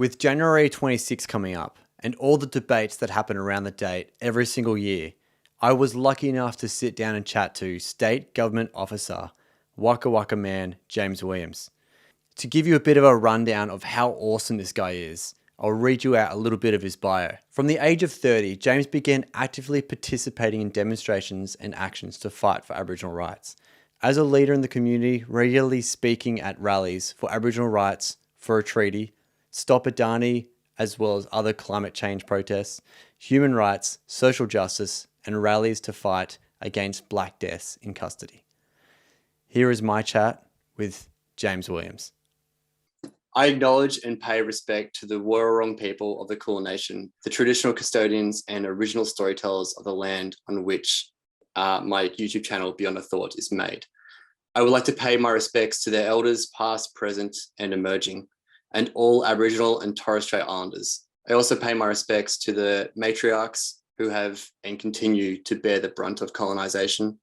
With January 26 coming up and all the debates that happen around the date every single year, I was lucky enough to sit down and chat to State Government Officer, Waka Waka man, James Williams. To give you a bit of a rundown of how awesome this guy is, I'll read you out a little bit of his bio. From the age of 30, James began actively participating in demonstrations and actions to fight for Aboriginal rights. As a leader in the community, regularly speaking at rallies for Aboriginal rights, for a treaty, Stop Adani, as well as other climate change protests, human rights, social justice, and rallies to fight against black deaths in custody. Here is my chat with James Williams. I acknowledge and pay respect to the Wurrung people of the Kulin Nation, the traditional custodians and original storytellers of the land on which my YouTube channel Beyond a Thought is made. I would like to pay my respects to their elders, past, present, and emerging, and all Aboriginal and Torres Strait Islanders. I also pay my respects to the matriarchs who have and continue to bear the brunt of colonisation.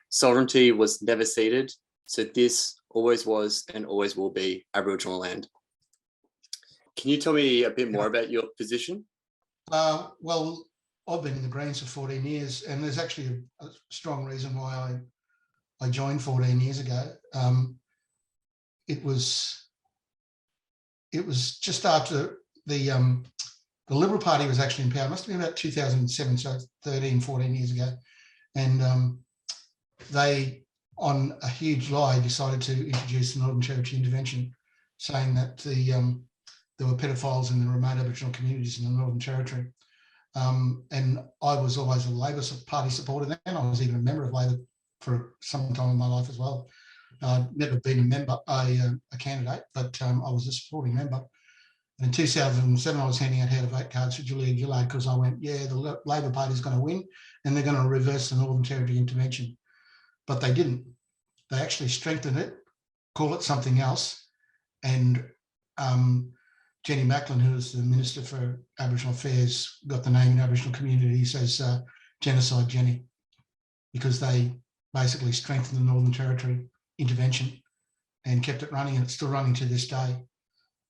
Sovereignty was never ceded, so this always was and always will be Aboriginal land. Can you tell me a bit more about your position? Well, I've been in the Greens for 14 years, and there's actually a strong reason why I joined 14 years ago. It was just after the Liberal Party was actually in power. It must have been about 2007, so 14 years ago. And they, on a huge lie, decided to introduce the Northern Territory Intervention, saying that there were pedophiles in the remote Aboriginal communities in the Northern Territory. And I was always a Labor Party supporter then. I was even a member of Labor for some time in my life as well. I'd never been a candidate, but I was a supporting member. And in 2007, I was handing out how to vote cards for Julia Gillard because I went, yeah, the Labor Party is going to win and they're going to reverse the Northern Territory Intervention. But they didn't. They actually strengthened it, call it something else. And Jenny Macklin, who was the Minister for Aboriginal Affairs, got the name in Aboriginal communities as Genocide Jenny, because they basically strengthened the Northern Territory Intervention and kept it running, and it's still running to this day.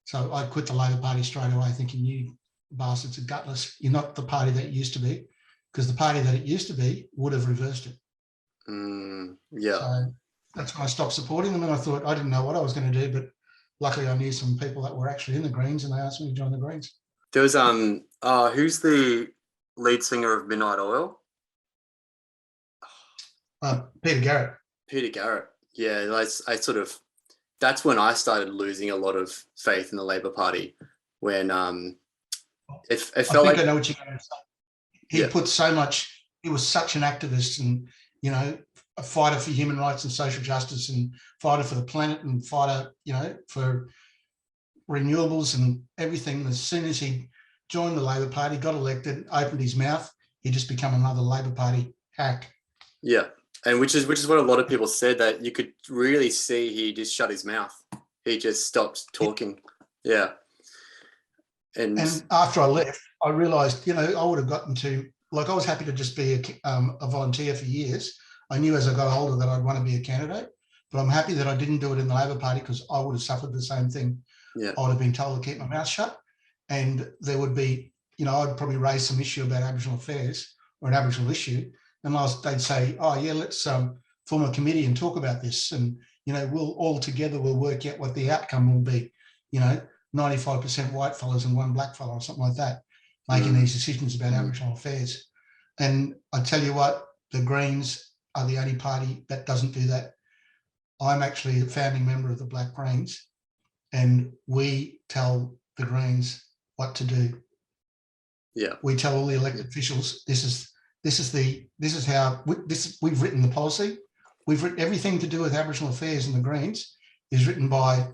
So I quit the Labor Party straight away thinking, you bastards are gutless. You're not the party that it used to be, because the party that it used to be would have reversed it. Yeah. So that's when I stopped supporting them, and I thought I didn't know what I was going to do, but luckily I knew some people that were actually in the Greens and they asked me to join the Greens. There was, who's the lead singer of Midnight Oil? Peter Garrett. Peter Garrett. Yeah, I sort of, that's when I started losing a lot of faith in the Labor Party, when it felt like... I know what you're going to say. He put so much, he was such an activist and, you know, a fighter for human rights and social justice and fighter for the planet and fighter, you know, for renewables and everything. As soon as he joined the Labor Party, got elected, opened his mouth, he just become another Labor Party hack. Yeah. And which is what a lot of people said, that you could really see he just shut his mouth. He just stopped talking. Yeah. And after I left, I realised, you know, I would have gotten to, like, I was happy to just be a volunteer for years. I knew as I got older that I'd want to be a candidate, but I'm happy that I didn't do it in the Labor Party, because I would have suffered the same thing. Yeah. I would have been told to keep my mouth shut, and there would be, you know, I'd probably raise some issue about Aboriginal affairs or an Aboriginal issue, and they'd say, oh yeah, let's form a committee and talk about this, and, you know, we'll work out what the outcome will be. You know, 95% white fellas and one black fella or something like that, making these decisions about Aboriginal affairs. And I tell you what, the Greens are the only party that doesn't do that. I'm actually a founding member of the Black Greens, and we tell the Greens what to do. Yeah. We tell all the elected officials, we've written the policy. We've written everything to do with Aboriginal affairs in the Greens is written by,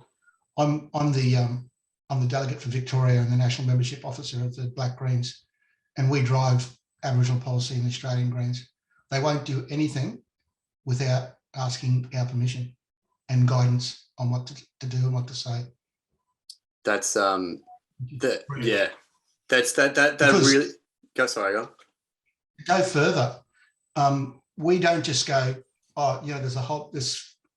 I'm the delegate for Victoria and the national membership officer of the Black Greens, and we drive Aboriginal policy in the Australian Greens. They won't do anything without asking our permission and guidance on what to do and what to say. That's really go. Sorry, go. Go further. We don't just go, oh, you know, there's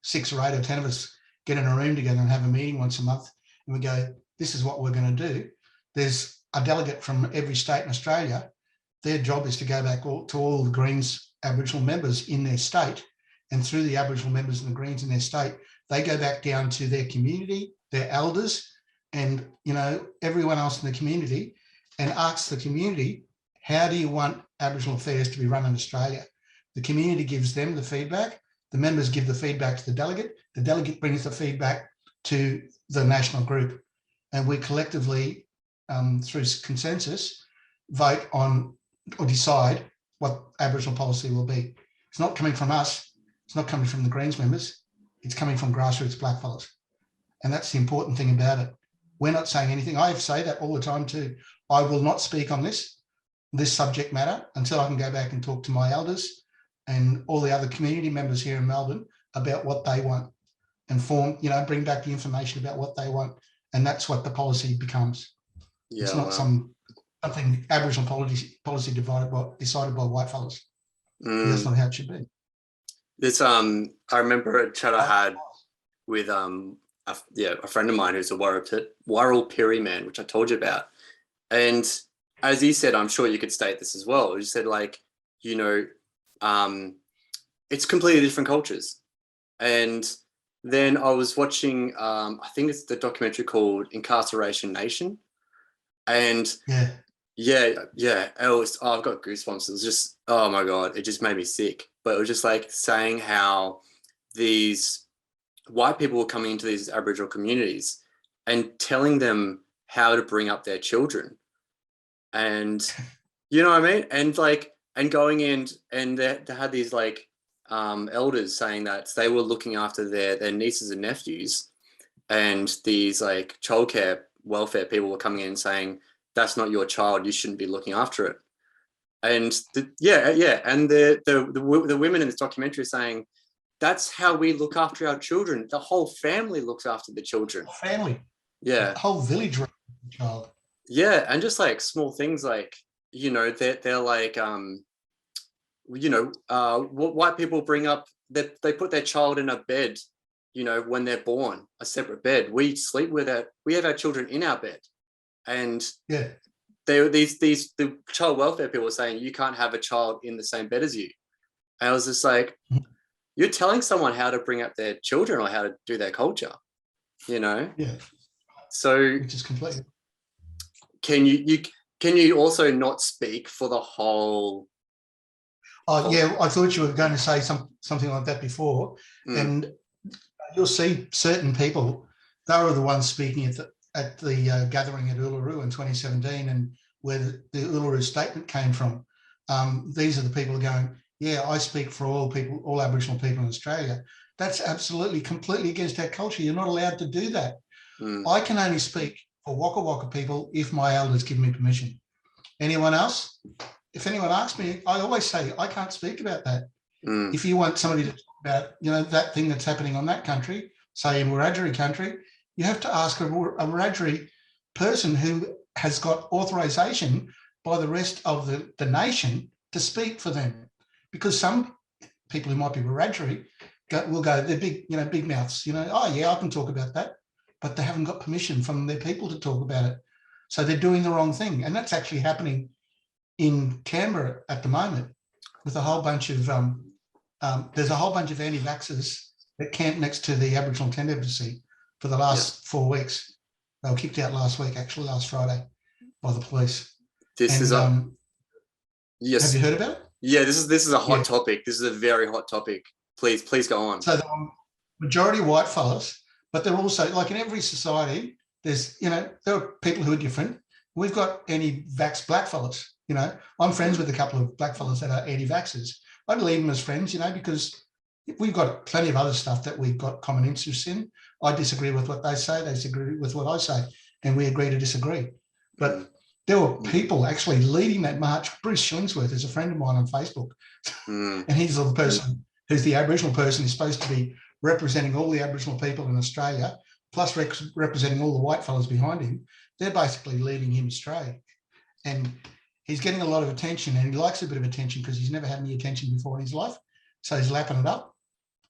6 or 8 or 10 of us get in a room together and have a meeting once a month, and we go, this is what we're going to do. there's a delegate from every state in Australia. Their job is to go back to all the Greens Aboriginal members in their state, and through the Aboriginal members and the Greens in their state, they go back down to their community, their elders, and everyone else in the community, and ask the community, how do you want Aboriginal affairs to be run in Australia? The community gives them the feedback. The members give the feedback to the delegate brings the feedback to the national group, and we collectively, through consensus, vote on or decide what Aboriginal policy will be. It's not coming from us. It's not coming from the Greens members. It's coming from grassroots blackfellas. And that's the important thing about it. We're not saying anything. I say that all the time too. I will not speak on this subject matter until I can go back and talk to my elders and all the other community members here in Melbourne about what they want, and bring back the information about what they want. And that's what the policy becomes. Yeah, it's not something Aboriginal policy decided by white fellas. That's not how it should be. This I remember a chat I had with a friend of mine who's a Warralpiri man, which I told you about. And as he said, I'm sure you could state this as well. He said, it's completely different cultures. And then I was watching, I think it's the documentary called Incarceration Nation. And I've got goosebumps. It was just, oh my God, it just made me sick. But it was just like saying how these white people were coming into these Aboriginal communities and telling them how to bring up their children. And you know what I mean? And going in, and they had these elders saying that they were looking after their nieces and nephews, and these childcare welfare people were coming in saying, that's not your child, you shouldn't be looking after it. And and the women in this documentary are saying, that's how we look after our children. The whole family looks after the children. Family. Yeah. The whole village raised the child. Yeah, and just small things they're white people bring up that they put their child in a bed, when they're born, a separate bed. We sleep with it. We have our children in our bed. And the child welfare people were saying, you can't have a child in the same bed as you. And I was just like, you're telling someone how to bring up their children or how to do their culture, Yeah. So which is completely. Can you also not speak for the whole? Oh yeah, I thought you were going to say something like that before, and you'll see certain people. They were the ones speaking at the gathering at Uluru in 2017, and where the Uluru Statement came from. These are the people going, yeah, I speak for all people, all Aboriginal people in Australia. That's absolutely, completely against our culture. You're not allowed to do that. I can only speak for Waka Waka people if my elders give me permission. Anyone else? If anyone asks me, I always say, I can't speak about that. If you want somebody to talk about, that thing that's happening on that country, say in Wiradjuri country, you have to ask a Wiradjuri person who has got authorization by the rest of the nation to speak for them. Because some people who might be Wiradjuri will go, they're big, big mouths, oh yeah, I can talk about that. But they haven't got permission from their people to talk about it. So they're doing the wrong thing. And that's actually happening in Canberra at the moment with a whole bunch of, there's a whole bunch of anti-vaxxers that camped next to the Aboriginal Tent Embassy for the last 4 weeks. They were kicked out last week, actually last Friday, by the police. Yes. Have you heard about it? Yeah, this is a hot topic. This is a very hot topic. Please go on. So the majority white fellas, but they're also, like in every society, there's, there are people who are different. We've got anti-vax black fellas, I'm friends with a couple of black fellas that are anti-vaxxers. I'd leave them as friends, because we've got plenty of other stuff that we've got common interests in. I disagree with what they say, they disagree with what I say, and we agree to disagree. But there were people actually leading that march. Bruce Shillingsworth is a friend of mine on Facebook, and he's the person who's the Aboriginal person who's supposed to be representing all the Aboriginal people in Australia, plus representing all the white fellas behind him. They're basically leading him astray. And he's getting a lot of attention, and he likes a bit of attention because he's never had any attention before in his life. So he's lapping it up.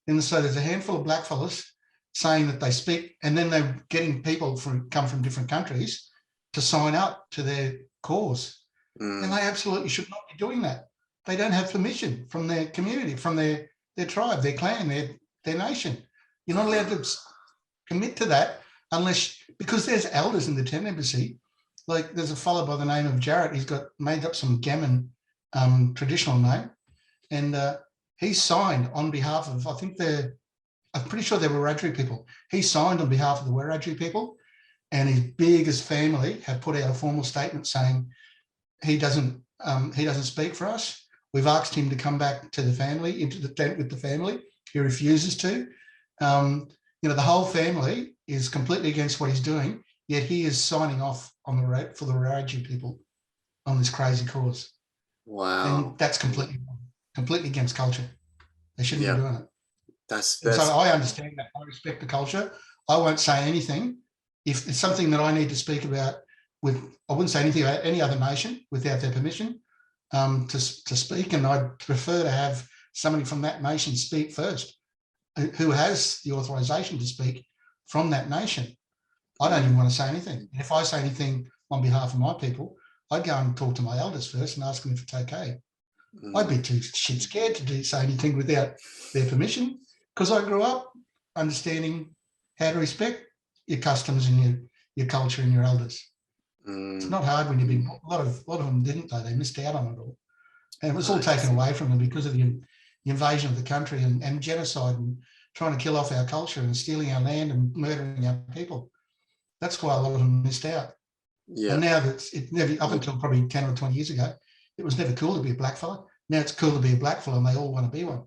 And so there's a handful of black fellas saying that they speak, and then they're getting people come from different countries to sign up to their cause. And they absolutely should not be doing that. They don't have permission from their community, from their tribe, their clan, their nation. You're not allowed to commit to that unless, because there's elders in the tent embassy. Like there's a fellow by the name of Jarrett. He's got made up some gammon traditional name, and he signed on behalf of, I'm pretty sure they were Wiradjuri people. He signed on behalf of the Wiradjuri people, and his biggest family have put out a formal statement saying he doesn't speak for us. We've asked him to come back to the family, into the tent with the family. He refuses to. The whole family is completely against what he's doing, yet he is signing off on for the Wiradjuri people on this crazy cause. Wow. And that's completely against culture. They shouldn't be doing it. That's So I understand that. I respect the culture. I won't say anything. If it's something that I need to speak about I wouldn't say anything about any other nation without their permission to speak. And I'd prefer to have somebody from that nation speak first, who has the authorization to speak from that nation. I don't even want to say anything. And if I say anything on behalf of my people, I'd go and talk to my elders first and ask them if it's okay. I'd be too shit scared to say anything without their permission, because I grew up understanding how to respect your customs and your culture and your elders. It's not hard when you've been, a lot of them didn't though, they missed out on it all. And it was all taken away from them because of the invasion of the country and genocide and trying to kill off our culture and stealing our land and murdering our people. That's why a lot of them missed out. Yeah. And now that it never, up until probably 10 or 20 years ago, it was never cool to be a blackfellow. Now it's cool to be a blackfellow and they all want to be one.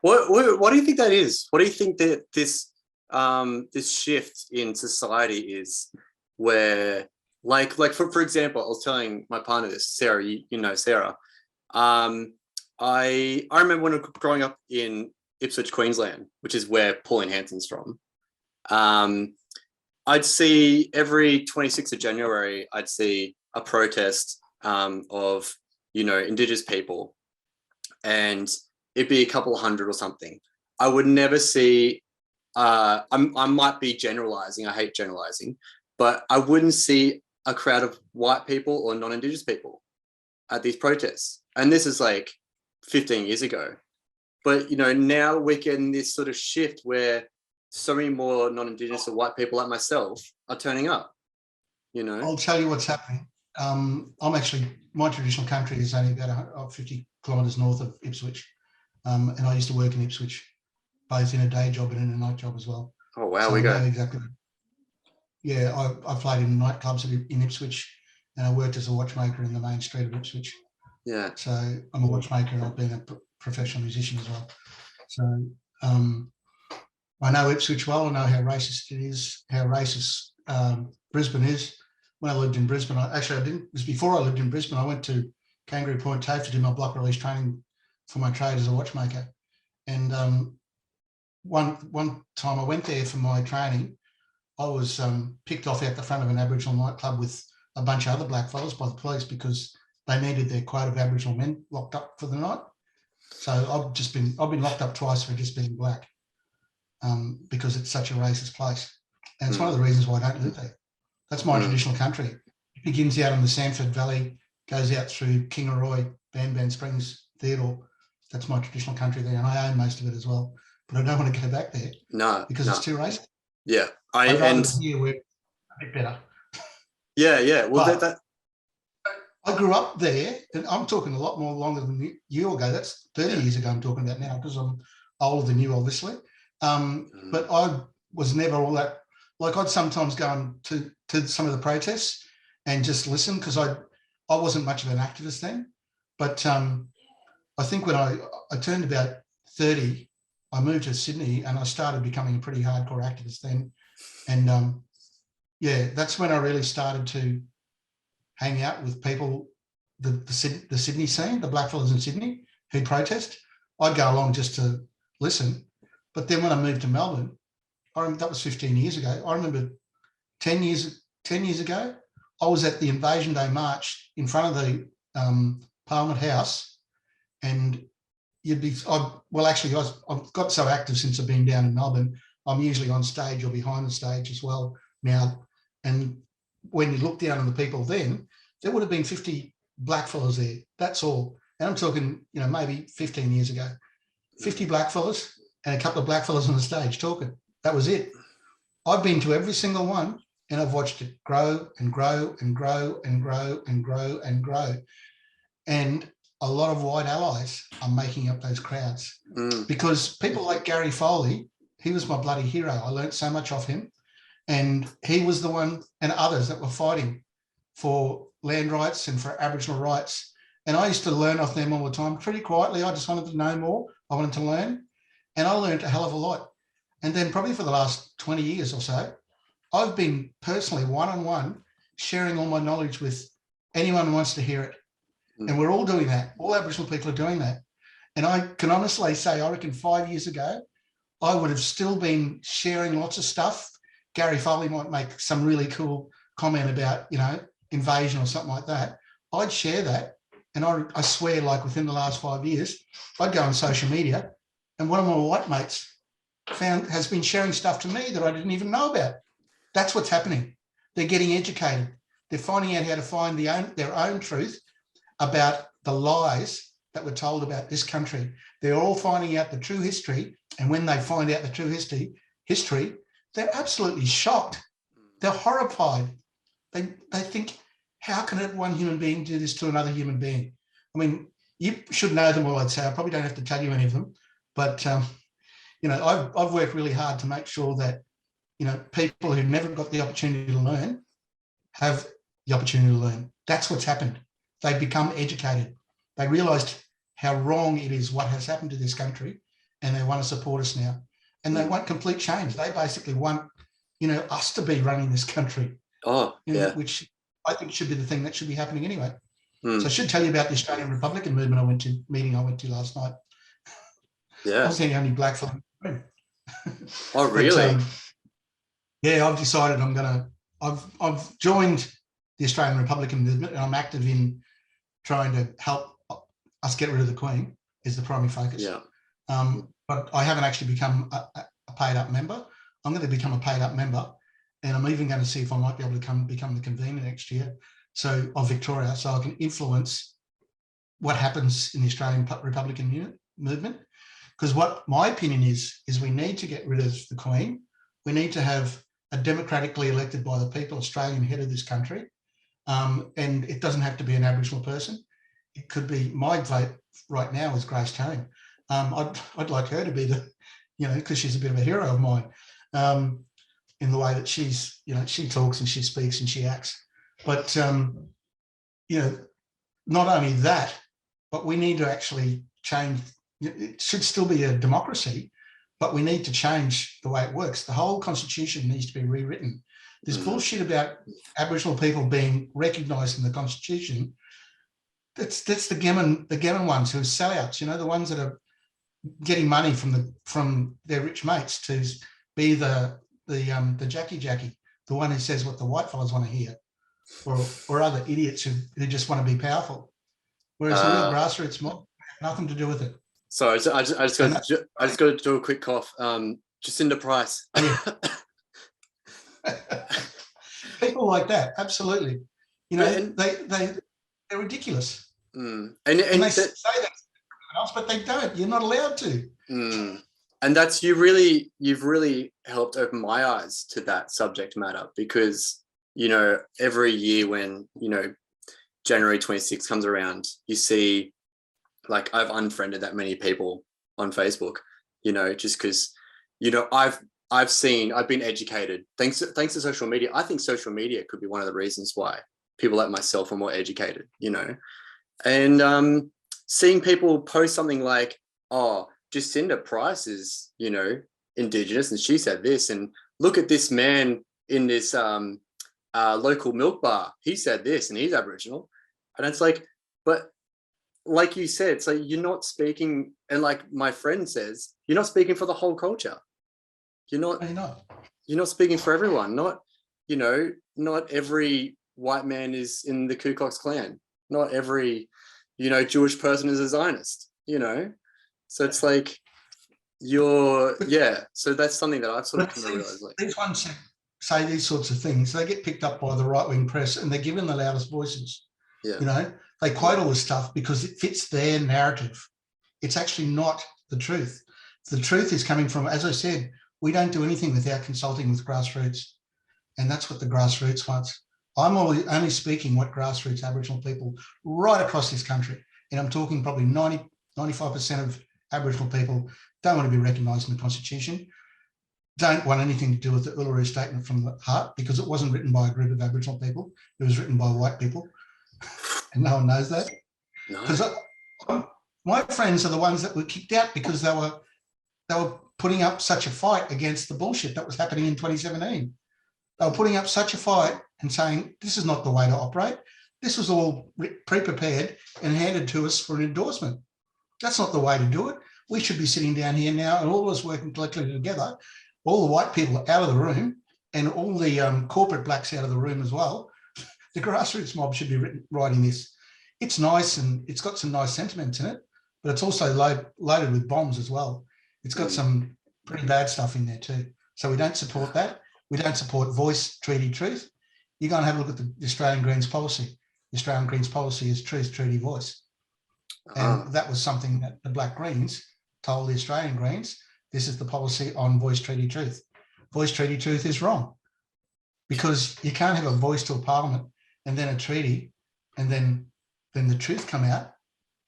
What do you think that is? What do you think that this shift in society is, where like for example, I was telling my partner this, Sarah, you know Sarah. I remember when growing up in Ipswich, Queensland, which is where Pauline Hanson's from. I'd see every 26th of January, I'd see a protest of, Indigenous people, and it'd be a couple of hundred or something. I would never see, I might be generalizing, I hate generalizing, but I wouldn't see a crowd of white people or non-Indigenous people at these protests. And this is like 15 years ago. But, now we're getting this sort of shift where so many more non-Indigenous or white people like myself are turning up, I'll tell you what's happening. My traditional country is only about 50 kilometres north of Ipswich. And I used to work in Ipswich, both in a day job and in a night job as well. Oh, wow, so we go. Exactly. Yeah, I played in nightclubs in Ipswich, and I worked as a watchmaker in the main street of Ipswich. Yeah. So I'm a watchmaker and I've been a professional musician as well. So I know Ipswich well. I know how racist it is, how racist Brisbane is. When I lived in Brisbane, it was before I lived in Brisbane. I went to Kangaroo Point TAFE to do my block release training for my trade as a watchmaker. And one time I went there for my training, I was picked off out the front of an Aboriginal nightclub with a bunch of other blackfellas by the police because they needed their quota of Aboriginal men locked up for the night. So I've been locked up twice for just being black because it's such a racist place. And it's one of the reasons why I don't live there. That's my traditional country. It begins out in the Sanford Valley, goes out through Kingaroy, Ban Springs, Theodore. That's my traditional country there, and I own most of it as well. But I don't want to go back there. No, because it's too racist. Yeah, I'd rather here we're a bit better. Yeah. Well, I grew up there, and I'm talking a lot more longer than you ago. That's 30 years ago I'm talking about now, because I'm older than you, obviously. But I was never all that. Like, I'd sometimes go to some of the protests and just listen, because I wasn't much of an activist then. But I think when I turned about 30, I moved to Sydney and I started becoming a pretty hardcore activist then. And that's when I really started to hang out with people, the Sydney scene, the blackfellas in Sydney who protest. I'd go along just to listen. But then when I moved to Melbourne, that was 15 years ago. I remember 10 years ago, I was at the Invasion Day March in front of the Parliament House, and I've got so active since I've been down in Melbourne. I'm usually on stage or behind the stage as well now. And when you look down on the people then, there would have been 50 blackfellas there. That's all. And I'm talking, you know, maybe 15 years ago. 50 blackfellas and a couple of blackfellas on the stage talking. That was it. I've been to every single one and I've watched it grow and grow and grow and grow and grow and grow. And a lot of white allies are making up those crowds because people like Gary Foley, he was my bloody hero. I learned so much off him. And he was the one, and others that were fighting for land rights and for Aboriginal rights. And I used to learn off them all the time, pretty quietly. I just wanted to know more. I wanted to learn. And I learned a hell of a lot. And then probably for the last 20 years or so, I've been personally one-on-one sharing all my knowledge with anyone who wants to hear it. And we're all doing that. All Aboriginal people are doing that. And I can honestly say, I reckon 5 years ago, I would have still been sharing lots of stuff. Gary Foley might make some really cool comment about, you know, invasion or something like that. I'd share that. And I swear, like within the last 5 years, I'd go on social media and one of my white mates has been sharing stuff to me that I didn't even know about. That's what's happening. They're getting educated. They're finding out how to find their own truth about the lies that were told about this country. They're all finding out the true history. And when they find out the true history, they're absolutely shocked. They're horrified. They think, how can one human being do this to another human being? I mean, you should know them all, I'd say. I probably don't have to tell you any of them. But, you know, I've worked really hard to make sure that, you know, people who never got the opportunity to learn have the opportunity to learn. That's what's happened. They've become educated. They realised how wrong it is what has happened to this country, and they want to support us now. And they want complete change. They basically want, you know, us to be running this country. Oh, yeah. Which I think should be the thing that should be happening anyway. So I should tell you about the Australian Republican movement meeting I went to last night. Yeah. I was the only black fellow. Oh, really? But, yeah, I've decided I've joined the Australian Republican movement, and I'm active in trying to help us get rid of the Queen is the primary focus. Yeah. But I haven't actually become a paid up member. I'm going to become a paid up member, and I'm even going to see if I might be able to become the convener next year of Victoria, so I can influence what happens in the Australian Republican movement. Because what my opinion is we need to get rid of the Queen. We need to have a democratically elected by the people Australian head of this country. And it doesn't have to be an Aboriginal person. It could be, my vote right now is Grace Tone. I'd like her to be the, you know, because she's a bit of a hero of mine in the way that she's, you know, she talks and she speaks and she acts. But, you know, not only that, but we need to actually change. It should still be a democracy, but we need to change the way it works. The whole constitution needs to be rewritten. This bullshit about Aboriginal people being recognised in the constitution, that's the gammon ones who are sellouts, you know, the ones that are getting money from their rich mates to be the Jackie, the one who says what the white fellas want to hear, or other idiots who just want to be powerful. Whereas the real grassroots mob have nothing to do with it. Sorry, I just got to do a quick cough. Jacinda Price. People like that, absolutely. You know, they're ridiculous. And they say that else, but they don't. You're not allowed to. And that's you've really helped open my eyes to that subject matter, because, you know, every year when, you know, January 26th comes around, you see, like, I've unfriended that many people on Facebook, you know, just because, you know, I've been educated thanks to social media. I think social media could be one of the reasons why people like myself are more educated, you know, and seeing people post something like, oh, Jacinda Price is, you know, Indigenous and she said this, and look at this man in this local milk bar, he said this and he's Aboriginal. And it's like, but like you said, it's like you're not speaking, and like my friend says, you're not speaking for the whole culture. You're not speaking for everyone. Not, you know, not every white man is in the Ku Klux Klan. Not every, you know, Jewish person is a Zionist, you know? So it's like so that's something that I've sort of come to realize. Like, these ones say these sorts of things, they get picked up by the right-wing press and they're given the loudest voices. Yeah. You know, they quote all this stuff because it fits their narrative. It's actually not the truth. The truth is coming from, as I said, we don't do anything without consulting with grassroots. And that's what the grassroots wants. I'm only speaking what grassroots Aboriginal people right across this country. And I'm talking probably 95% of Aboriginal people don't want to be recognised in the Constitution, don't want anything to do with the Uluru Statement from the heart, because it wasn't written by a group of Aboriginal people. It was written by white people. And no one knows that. Because my friends are the ones that were kicked out because they were putting up such a fight against the bullshit that was happening in 2017. They were putting up such a fight and saying, this is not the way to operate. This was all pre-prepared and handed to us for an endorsement. That's not the way to do it. We should be sitting down here now and all of us working collectively together, all the white people out of the room and all the corporate blacks out of the room as well. The grassroots mob should be writing this. It's nice and it's got some nice sentiments in it, but it's also loaded with bombs as well. It's got some pretty bad stuff in there too. So we don't support that. We don't support voice, treaty, truth. You go and have a look at the Australian Greens policy. The Australian Greens policy is truth, treaty, voice. And that was something that the Black Greens told the Australian Greens, this is the policy on voice, treaty, truth. Voice, treaty, truth is wrong because you can't have a voice to a parliament and then a treaty and then the truth come out.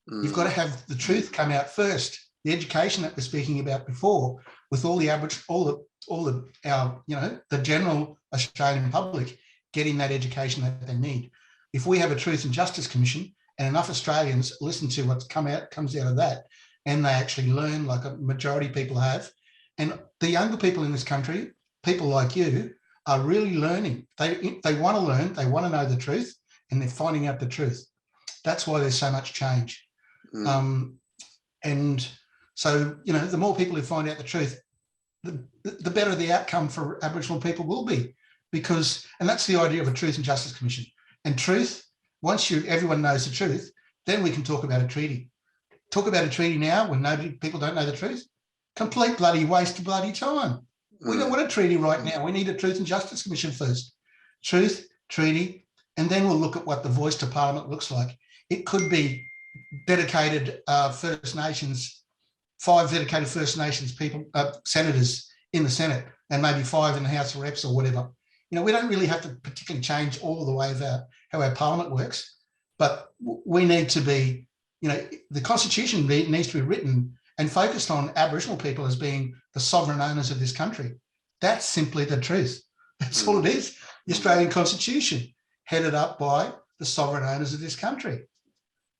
You've got to have the truth come out first. The education that we're speaking about before, with all the average, our, the general Australian public getting that education that they need. If we have a Truth and Justice Commission and enough Australians listen to what comes out of that, and they actually learn like a majority of people have, and the younger people in this country, people like you, are really learning. They want to learn, they want to know the truth, and they're finding out the truth. That's why there's so much change. And so, the more people who find out the truth, the better the outcome for Aboriginal people will be, and that's the idea of a Truth and Justice Commission. And truth, once everyone knows the truth, then we can talk about a treaty. Talk about a treaty now when people don't know the truth. Complete bloody waste of bloody time. We don't want a treaty right now. We need a Truth and Justice Commission first. Truth, treaty, and then we'll look at what the voice to Parliament looks like. It could be dedicated First Nations, 5 dedicated First Nations people, senators in the Senate, and maybe 5 in the House of Reps or whatever. We don't really have to particularly change all the way of how our Parliament works, but we need to be, the Constitution needs to be written and focused on Aboriginal people as being the sovereign owners of this country. That's simply the truth. That's all it is. The Australian Constitution, headed up by the sovereign owners of this country.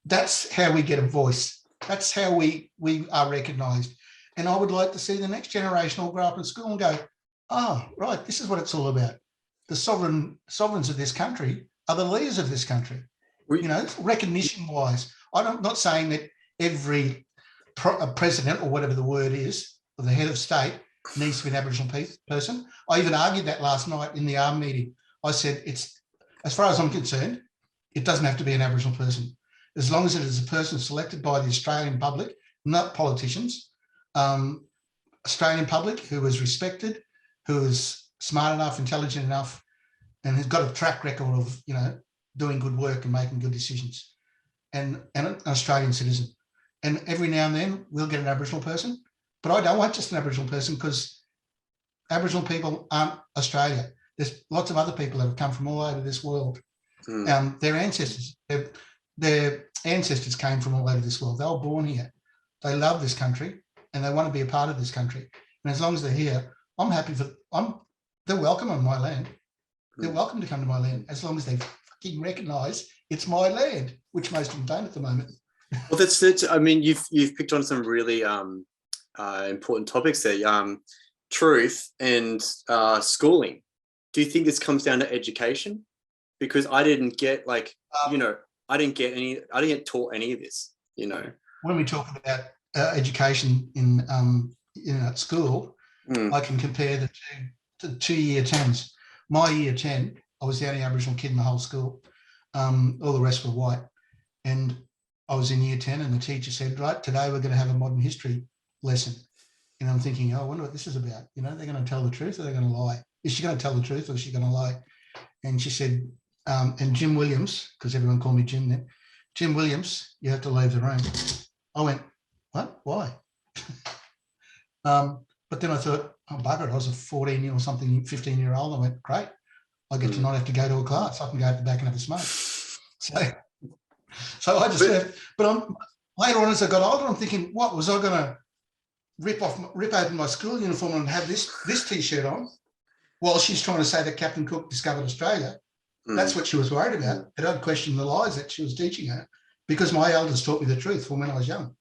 That's how we get a voice. That's how we are recognised. And I would like to see the next generation all grow up in school and go, oh, right, this is what it's all about. The sovereigns of this country are the leaders of this country. Recognition-wise, I'm not saying that every president or whatever the word is, or the head of state, needs to be an Aboriginal person. I even argued that last night in the ARM meeting. I said, as far as I'm concerned, it doesn't have to be an Aboriginal person. As long as it is a person selected by the Australian public, not politicians, Australian public who is respected, who is smart enough, intelligent enough, and has got a track record of, doing good work and making good decisions, and an Australian citizen. And every now and then we'll get an Aboriginal person, but I don't want just an Aboriginal person, because Aboriginal people aren't Australia. There's lots of other people that have come from all over this world. Their ancestors came from all over this world. They were born here. They love this country and they want to be a part of this country. And as long as they're here, I'm happy they're welcome on my land. They're welcome to come to my land, as long as they fucking recognise it's my land, which most of them don't at the moment. Well, that's it. I mean, you've picked on some really important topics there. Truth and schooling. Do you think this comes down to education? Because I didn't get I didn't get taught any of this. When we talk about education in at school, I can compare the two year 10s. My year 10, I was the only Aboriginal kid in the whole school. All the rest were white. And I was in year 10 and the teacher said, right, today we're going to have a modern history lesson. And I'm thinking, oh, I wonder what this is about. They're going to tell the truth or they're going to lie. is she going to tell the truth or is she going to lie? And she said, and Jim Williams, because everyone called me Jim then, Jim Williams, you have to leave the room. I went, what? Why? But then I thought, oh, bugger it, I was a 14 or something, 15-year-old. I went, great. I get to not have to go to a class. I can go at the back and have a smoke. So I just left. But later on, as I got older, I'm thinking, what was I going to rip open my school uniform and have this T-shirt on while she's trying to say that Captain Cook discovered Australia? That's what she was worried about. But I'd question the lies that she was teaching her because my elders taught me the truth from when I was young.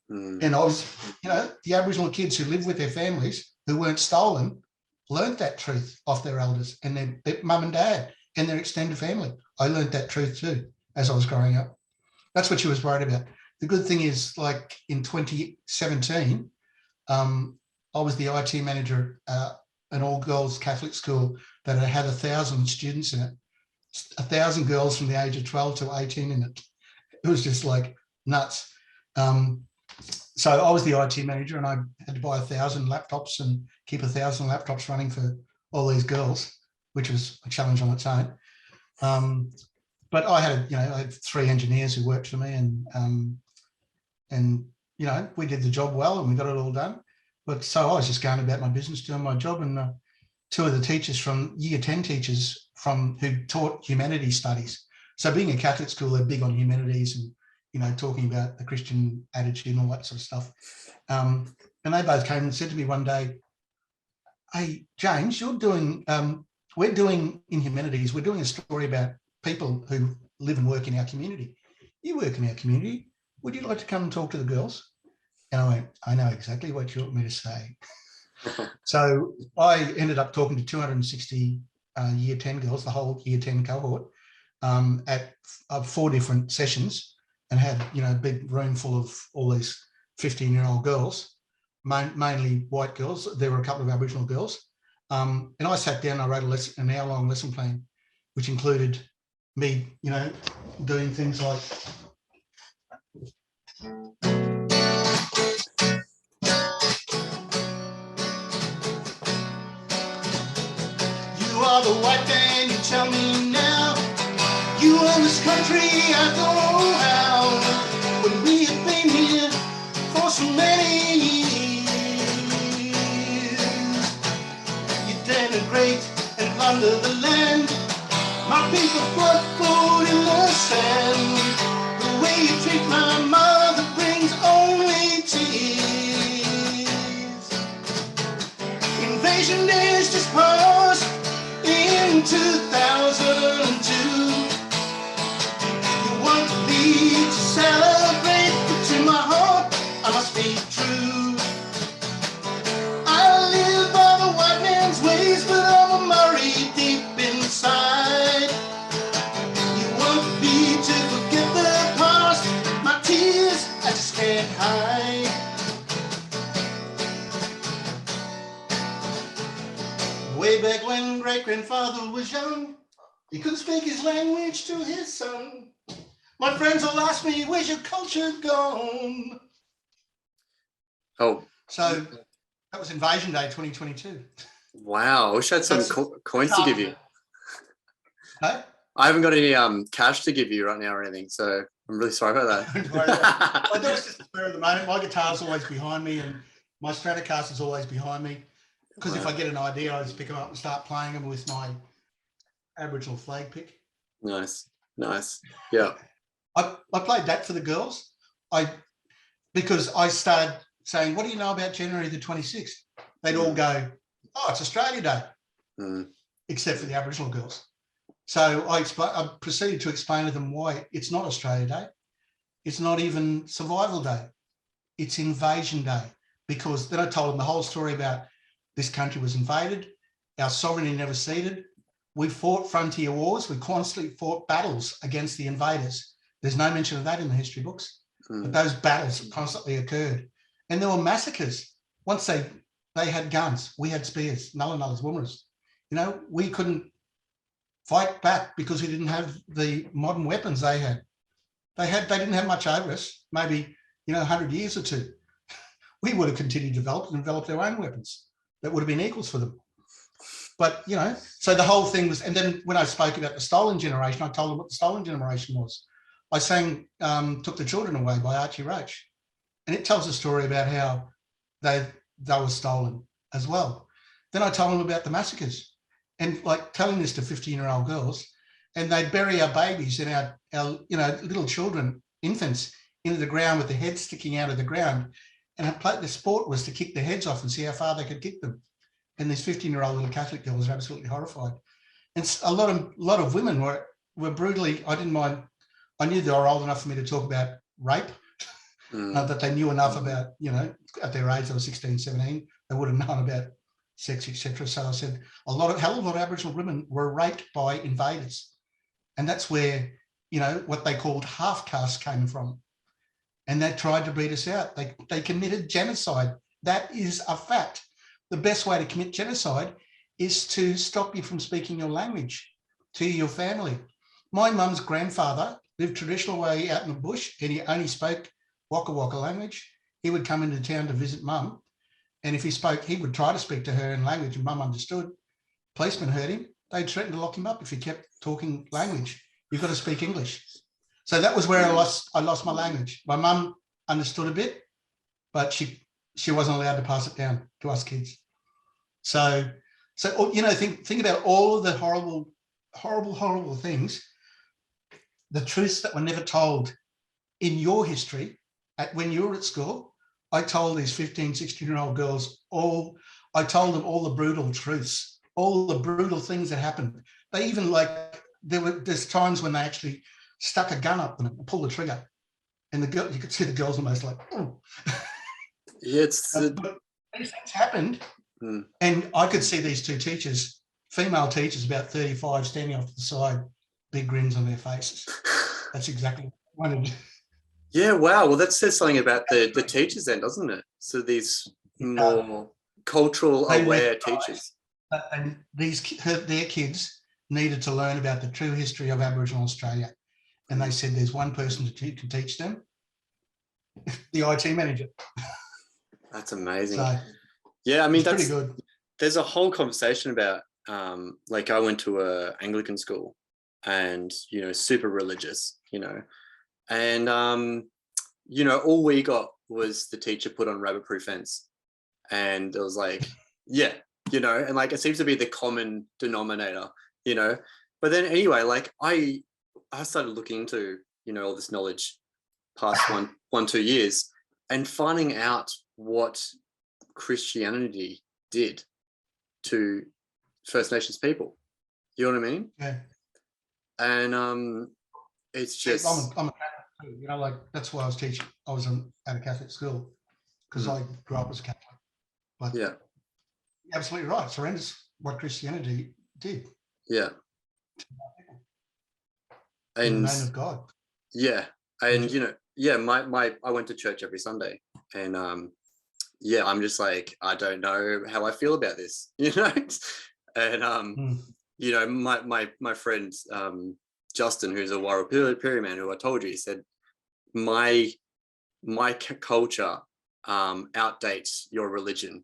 And I was, the Aboriginal kids who lived with their families who weren't stolen learnt that truth off their elders and their mum and dad and their extended family. I learnt that truth too as I was growing up. That's what she was worried about. The good thing is, like in 2017, I was the IT manager at an all-girls Catholic school that had 1,000 students in it, 1,000 girls from the age of 12 to 18 in it. It was just like nuts. So I was the IT manager and I had to buy 1,000 laptops and keep 1,000 laptops running for all these girls, which was a challenge on its own. But I had 3 engineers who worked for me and we did the job well and we got it all done. But so I was just going about my business, doing my job, and 2 of the teachers from Year 10 teachers who taught humanities studies. So being a Catholic school, they're big on humanities and talking about the Christian attitude and all that sort of stuff. And they both came and said to me one day, hey, James, we're doing in humanities, we're doing a story about people who live and work in our community. You work in our community. Would you like to come and talk to the girls? And I went, I know exactly what you want me to say. So I ended up talking to 260 Year 10 girls, the whole Year 10 cohort, at 4 different sessions, and had a big room full of all these 15-year-old girls, mainly white girls. There were a couple of Aboriginal girls. And I sat down and I wrote an hour-long lesson plan, which included me, doing things like you are the white man, you tell me now. You own this country, I don't know how. When we have been here for so many years, you denigrate and plunder the land. My people put food in the sand. The way you treat my mother brings only tears. Invasion days just passed in 2002. You want me to celebrate, but to my heart I must be true. I live by the white man's ways, but I'm a Murray deep inside. You want me to forget the past, my tears I just can't hide. Way back when great-grandfather was young, he couldn't speak his language to his son. My friends will ask me, where's your culture gone? Oh. So that was Invasion Day 2022. Wow. I wish I had some coins to give you. Hey? I haven't got any cash to give you right now or anything, so I'm really sorry about that. Don't worry about it. I do it just spur of the moment. My guitar's always behind me and my Stratocaster's always behind me. Because if I get an idea, I just pick them up and start playing them with my Aboriginal flag pick. Nice. Yeah. I played that for the girls. Because I started saying, what do you know about January the 26th? They'd all go, oh, it's Australia Day, except for the Aboriginal girls. So I proceeded to explain to them why it's not Australia Day. It's not even Survival Day. It's Invasion Day. Because then I told them the whole story about this country was invaded, our sovereignty never ceded. We fought frontier wars. We constantly fought battles against the invaders. There's no mention of that in the history books, but those battles constantly occurred. And there were massacres. Once they had guns, we had spears, nullas, woomeras. We couldn't fight back because we didn't have the modern weapons they had. They didn't have much over us, maybe 100 years or two. We would have continued to develop our own weapons that would have been equals for them. But, you know, so the whole thing was, and then when I spoke about the stolen generation, I told them what the stolen generation was. I sang Took the Children Away by Archie Roach. And it tells a story about how they were stolen as well. Then I told them about the massacres and like telling this to 15-year-old girls, and they'd bury our babies and our you know, little children, infants, into the ground with their heads sticking out of the ground. And the sport was to kick their heads off and see how far they could kick them. And these 15-year-old little Catholic girls are absolutely horrified. And a lot of women were brutally, I didn't mind, I knew they were old enough for me to talk about rape, that they knew enough about, you know, at their age, they were 16, 17, they would have known about sex, etc. So I said, a hell of a lot of Aboriginal women were raped by invaders. And that's where, you know, what they called half-caste came from. And they tried to beat us out. They committed genocide. That is a fact. The best way to commit genocide is to stop you from speaking your language to your family. My mum's grandfather lived traditional way out in the bush, and he only spoke Waka Waka language. He would come into town to visit mum, and if he spoke, he would try to speak to her in language, and mum understood. Policemen heard him. They threatened to lock him up if he kept talking language. You've got to speak English. So that was where I lost my language. My mum understood a bit, but she wasn't allowed to pass it down to us kids. So you know, think about all of the horrible things, the truths that were never told in your history when you were at school. I told these 15, 16-year-old girls I told them all the brutal truths, all the brutal things that happened. They even there's times when they actually stuck a gun up and pulled the trigger, and you could see the girls almost like, oh. Yeah, but these things happened. And I could see these two teachers, female teachers, about 35, standing off to the side, big grins on their faces. That's exactly what I wanted. Yeah, wow. Well, that says something about the teachers then, doesn't it? So these more cultural aware teachers. And their kids needed to learn about the true history of Aboriginal Australia. And they said there's one person to teach them, the IT manager. That's amazing. So, yeah, I mean, that's pretty good. There's a whole conversation about, like I went to a Anglican school and, you know, super religious, you know, and, you know, all we got was the teacher put on rabbit-proof fence. And it was like, yeah, you know, and like, it seems to be the common denominator, you know, but then anyway, like I started looking into, you know, all this knowledge past 2 years and finding out what Christianity did to First Nations people. You know what I mean? Yeah. And it's just I'm a Catholic too, you know, like that's why I was teaching. I was at a Catholic school because I grew up as a Catholic. But yeah, you're absolutely right. It's horrendous what Christianity did. Yeah. In the name of God. Yeah. And you know, yeah, I went to church every Sunday, and yeah, I'm just like, I don't know how I feel about this, you know. And you know, my friend Justin, who's a Warrapiri man, who I told you, he said my culture outdates your religion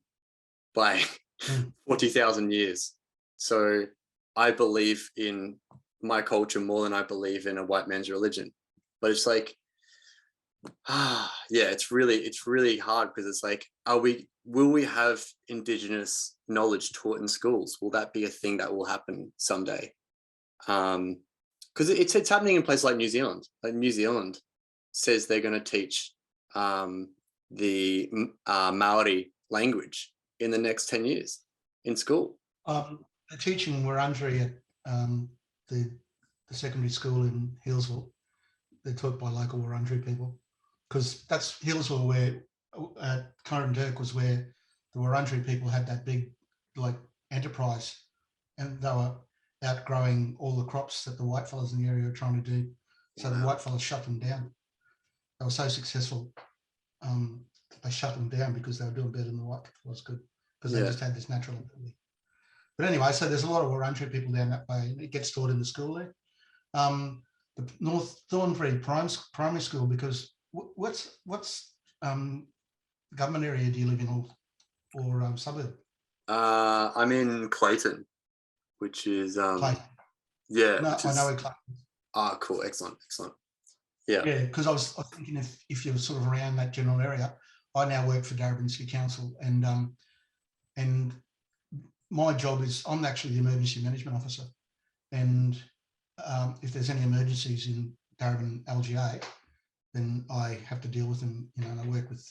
by 40,000 years. So I believe in my culture more than I believe in a white man's religion. But it's like, yeah, it's really hard, because it's like, will we have Indigenous knowledge taught in schools? Will that be a thing that will happen someday? Because it's happening in places like New Zealand. Like New Zealand says they're going to teach the Maori language in the next 10 years in school. They're teaching Wurundjeri at the secondary school in Healesville. They're taught by local Wurundjeri people, because that's Healesville, where Coranderrk was where the Wurundjeri people had that big like enterprise, and they were outgrowing all the crops that the white fellas in the area were trying to do. So the white fellas shut them down. They were so successful, they shut them down because they were doing better than the white fellas could, because they just had this natural ability. But anyway, so there's a lot of Wurundjeri people down that way, and it gets taught in the school there. The North Thornbury Primary School, because what's government area do you live in, or suburb? I'm in Clayton, which is Clayton. yeah. No, Which I is, know where Clayton is. cool, excellent. Yeah. Yeah, because I was thinking if you're sort of around that general area, I now work for Darebin City Council, and my job is I'm actually the emergency management officer, and if there's any emergencies in Darebin LGA, then I have to deal with them. You know, and I work with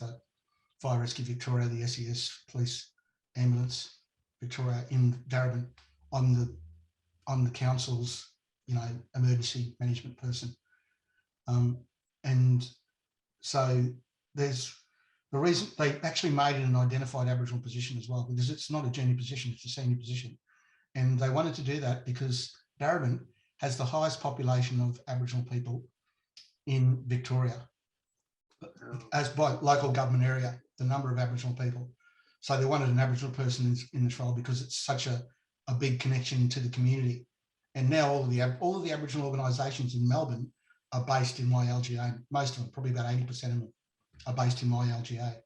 Fire Rescue Victoria, the SES, Police, Ambulance Victoria in Darebin. I'm the council's, you know, emergency management person. And so there's the reason they actually made it an identified Aboriginal position as well, because it's not a junior position, it's a senior position. And they wanted to do that because Darebin has the highest population of Aboriginal people in Victoria, as by local government area, the number of Aboriginal people. So they wanted an Aboriginal person in this role because it's such a big connection to the community. And now all of the Aboriginal organisations in Melbourne are based in my LGA. Most of them, probably about 80% of them, are based in my LGA.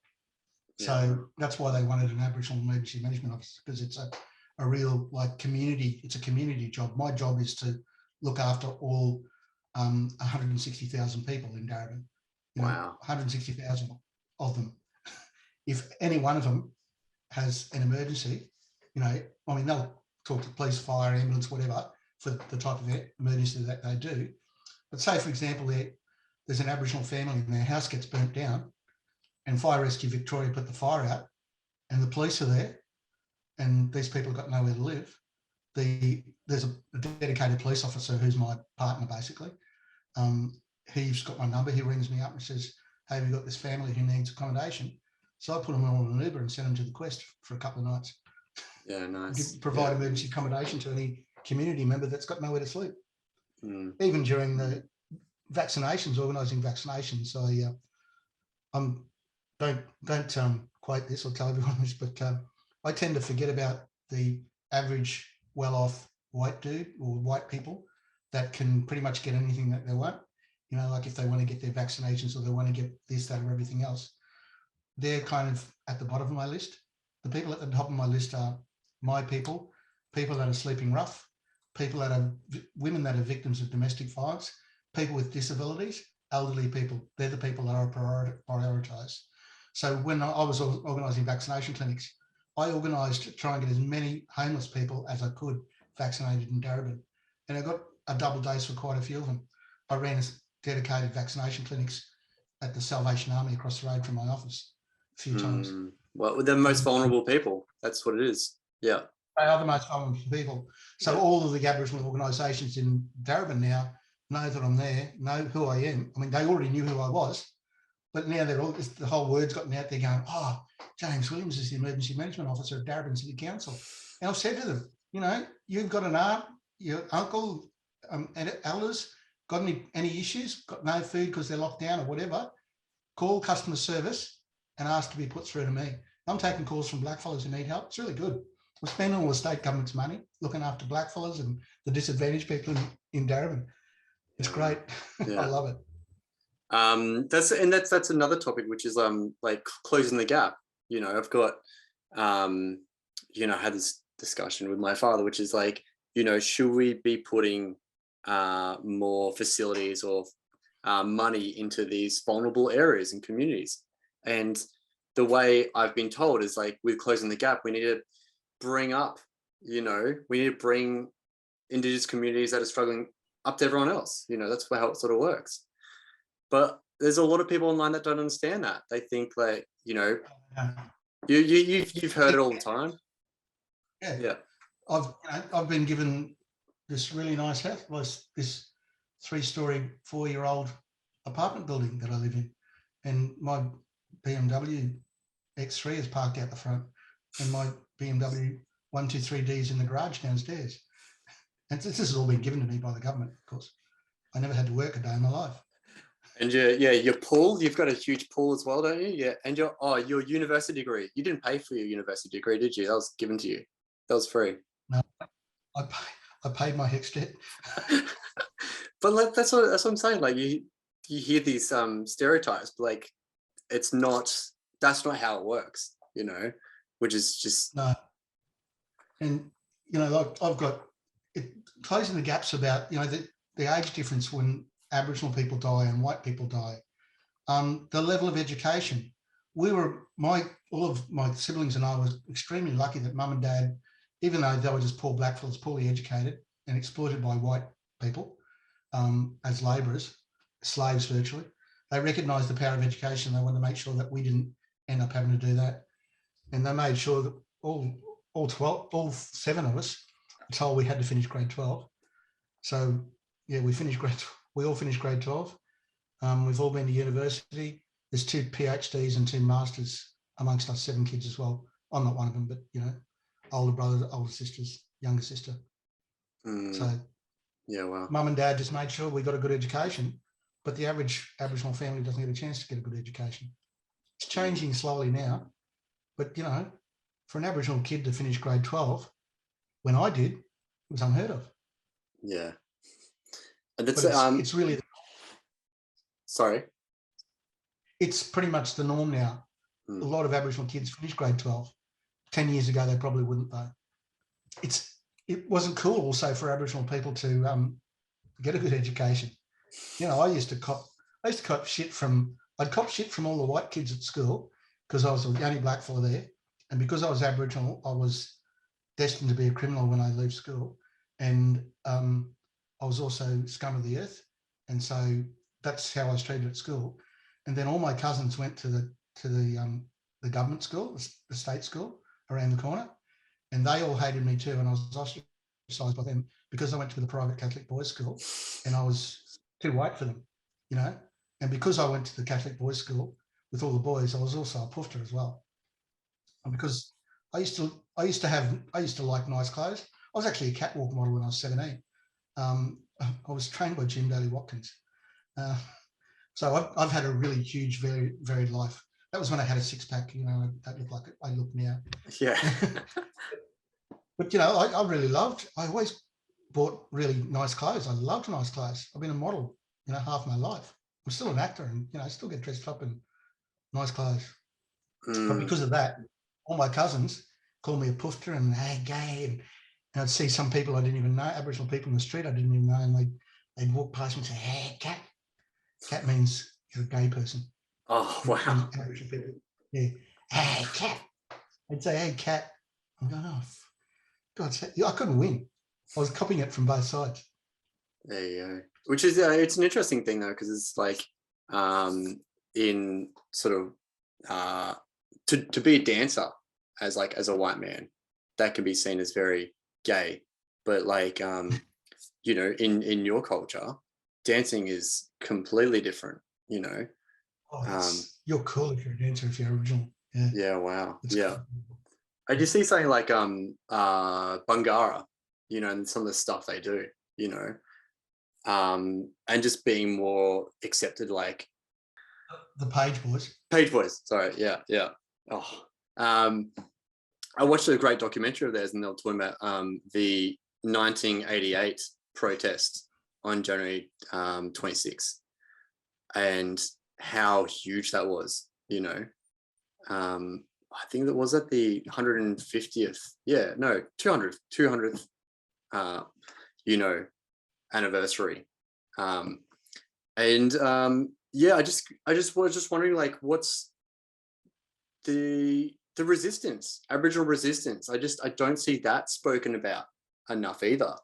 Yeah. So that's why they wanted an Aboriginal emergency management officer, because it's a real like community. It's a community job. My job is to look after all 160,000 people in Darebin. Wow. 160,000 of them. If any one of them has an emergency, you know, I mean, they'll talk to police, fire, ambulance, whatever, for the type of emergency that they do. But say, for example, there's an Aboriginal family and their house gets burnt down, and Fire Rescue Victoria put the fire out, and the police are there, and these people have got nowhere to live. There's a dedicated police officer who's my partner, basically. He's got my number. He rings me up and says, "Hey, we've got this family who needs accommodation." So I put them on an Uber and send them to the Quest for a couple of nights. Yeah, nice. Provide emergency accommodation to any community member that's got nowhere to sleep. Even during the vaccinations, organising vaccinations, don't quote this or tell everyone this, but I tend to forget about the average well-off white dude or white people that can pretty much get anything that they want. You know, like if they want to get their vaccinations or they want to get this, that, or everything else, they're kind of at the bottom of my list. The people at the top of my list are my people that are sleeping rough, women that are victims of domestic violence, people with disabilities, elderly people. They're the people that I prioritise. So when I was organising vaccination clinics, I organised to try and get as many homeless people as I could vaccinated in Darebin. And I got a double dose for quite a few of them. I ran dedicated vaccination clinics at the Salvation Army across the road from my office a few times. Well, the most vulnerable people. That's what it is. Yeah. They are the most vulnerable people. So all of the Aboriginal organisations in Darebin now know that I'm there, know who I am. I mean, they already knew who I was, but now the whole word's gotten out there going, "Oh, James Williams is the Emergency Management Officer at Darebin City Council." And I've said to them, you know, you've got an aunt, your uncle, and elders, got any issues, got no food because they're locked down or whatever, call customer service and ask to be put through to me. I'm taking calls from blackfellas who need help. It's really good. We're spending all the state government's money looking after blackfellas and the disadvantaged people in Darebin. It's great. Yeah. I love it. That's another topic, which is like closing the gap. You know, I've got you know, had this discussion with my father, which is like, you know, should we be putting more facilities or money into these vulnerable areas and communities? And the way I've been told is like, with closing the gap, we need to bring up, you know, we need to bring Indigenous communities that are struggling up to everyone else. You know, that's how it sort of works. But there's a lot of people online that don't understand that. They think like, you know, you've heard it all the time. Yeah. I've been given this really nice house, this 3-story, 4-year-old apartment building that I live in, and my BMW X3 is parked out the front, and my BMW 123D is in the garage downstairs. And this has all been given to me by the government, of course. I never had to work a day in my life. And your pool, you've got a huge pool as well, don't you? Yeah. And your university degree. You didn't pay for your university degree, did you? That was given to you. That was free. No, I paid my HECS debt. But that's what I'm saying. Like you hear these stereotypes, but like that's not how it works, you know, which is just no. And, you know, like I've got it closing the gaps about, you know, the age difference when Aboriginal people die and white people die. The level of education. All of my siblings and I was extremely lucky that mum and dad, even though they were just poor blackfellas, poorly educated and exploited by white people as labourers, slaves virtually, they recognised the power of education. They wanted to make sure that we didn't end up having to do that. And they made sure that all 7 of us were told we had to finish grade 12. So yeah, we all finished grade 12. We've all been to university. There's 2 PhDs and 2 masters amongst us 7 kids as well. I'm not one of them, but you know, older brothers, older sisters, younger sister. So yeah, wow. Mum and dad just made sure we got a good education, but the average Aboriginal family doesn't get a chance to get a good education. It's changing slowly now, but you know, for an Aboriginal kid to finish grade 12, when I did, it was unheard of. Yeah. And that's, it's really, sorry. It's pretty much the norm now. A lot of Aboriginal kids finish grade 12. 10 years ago, they probably wouldn't though. It wasn't cool also for Aboriginal people to get a good education. You know, I used to cop shit from all the white kids at school because I was the only black fella there. And because I was Aboriginal, I was destined to be a criminal when I leave school. And I was also scum of the earth. And so that's how I was treated at school. And then all my cousins went to the government school, the state school around the corner. And they all hated me too. And I was ostracized by them because I went to the private Catholic boys' school and I was too white for them, you know. And because I went to the Catholic boys' school with all the boys, I was also a poofter as well. And because I used to like nice clothes. I was actually a catwalk model when I was 17. I was trained by Jim Daly Watkins. So I've had a really huge, very varied life. That was when I had a 6-pack, you know, I look like I look now. Yeah. But, you know, I always bought really nice clothes. I loved nice clothes. I've been a model, you know, half my life. I'm still an actor and, you know, I still get dressed up in nice clothes. But because of that, all my cousins call me a poofter and hey, gay. And I'd see some people I didn't even know, Aboriginal people in the street I didn't even know, and they'd walk past me and say, hey, cat. Cat means you're a gay person. Oh, wow. Aboriginal people. Yeah. Hey, cat. I'd say, hey, cat. I'm going, oh, God, I couldn't win. I was copying it from both sides. There you go. Which is, it's an interesting thing though, because it's like in sort of, to be a dancer as a white man, that can be seen as very gay, but like you know, in your culture, dancing is completely different, you know. You're cool if you're a dancer, if you're Aboriginal. Yeah, wow. It's yeah cool. I just see something like Bangara, you know, and some of the stuff they do, you know, and just being more accepted, like the Page Boys. Sorry, yeah. I watched a great documentary of theirs, and they were talking about the 1988 protest on January 26, and how huge that was. You know, I think that was at the 150th, 200th, you know, anniversary, yeah, I just was just wondering, like, what's the resistance, Aboriginal resistance? I don't see that spoken about enough either.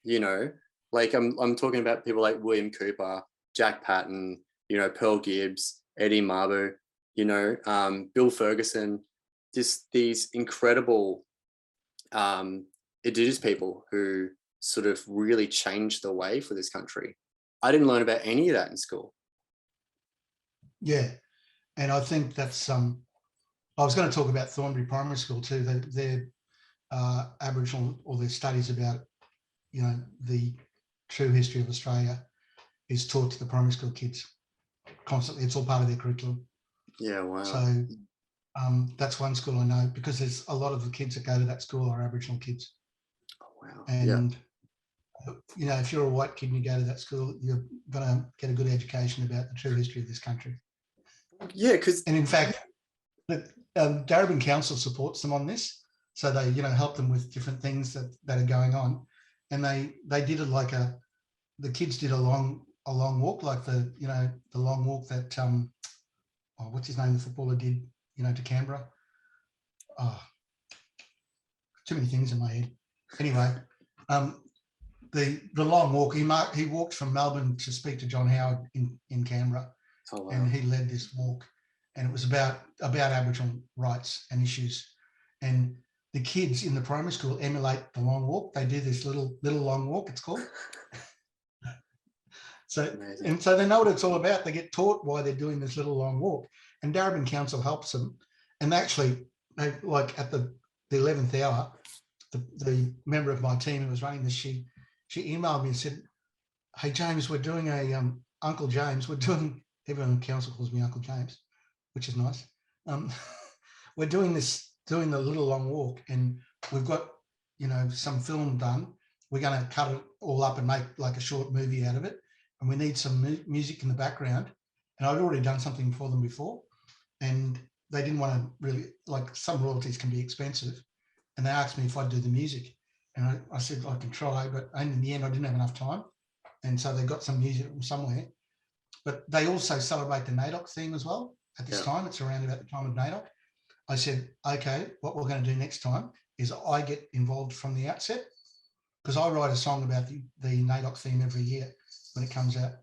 You know, like I'm talking about people like William Cooper, Jack Patton, you know, Pearl Gibbs, Eddie Mabu, you know, Bill Ferguson, just these incredible Indigenous people who sort of really changed the way for this country. I didn't learn about any of that in school. Yeah, and I think that's I was going to talk about Thornbury Primary School too. Their Aboriginal, or their studies about, you know, the true history of Australia is taught to the primary school kids constantly. It's all part of their curriculum. Yeah, wow. So that's one school I know, because there's a lot of the kids that go to that school are Aboriginal kids. Oh, wow. And you know, if you're a white kid and you go to that school, you're going to get a good education about the true history of this country. Yeah, because and in fact, the Darebin Council supports them on this. So they, help them with different things that are going on. And they did it like the kids did a long walk, like the long walk that, what's his name, the footballer did, to Canberra. Oh, too many things in my head. Anyway, the long walk, he walked from Melbourne to speak to John Howard in Canberra. Oh, wow. And he led this walk, and it was about Aboriginal rights and issues. And the kids in the primary school emulate the long walk. They do this little long walk, it's called. So they know what it's all about. They get taught why they're doing this little long walk. And Darebin Council helps them. And actually, like at the 11th hour, the member of my team who was running this, she emailed me and said, "Hey James, we're doing a Uncle James. Everyone in council calls me Uncle James, which is nice. We're doing the little long walk, and we've got some film done. We're going to cut it all up and make like a short movie out of it, and we need some music in the background." And I'd already done something for them before, and they didn't want to really, like, some royalties can be expensive, and they asked me if I'd do the music, and I said I can try, but in the end I didn't have enough time, and so they got some music from somewhere. But they also celebrate the NAIDOC theme as well at this time. It's around about the time of NAIDOC. I said, okay, what we're going to do next time is I get involved from the outset, because I write a song about the NAIDOC theme every year when it comes out.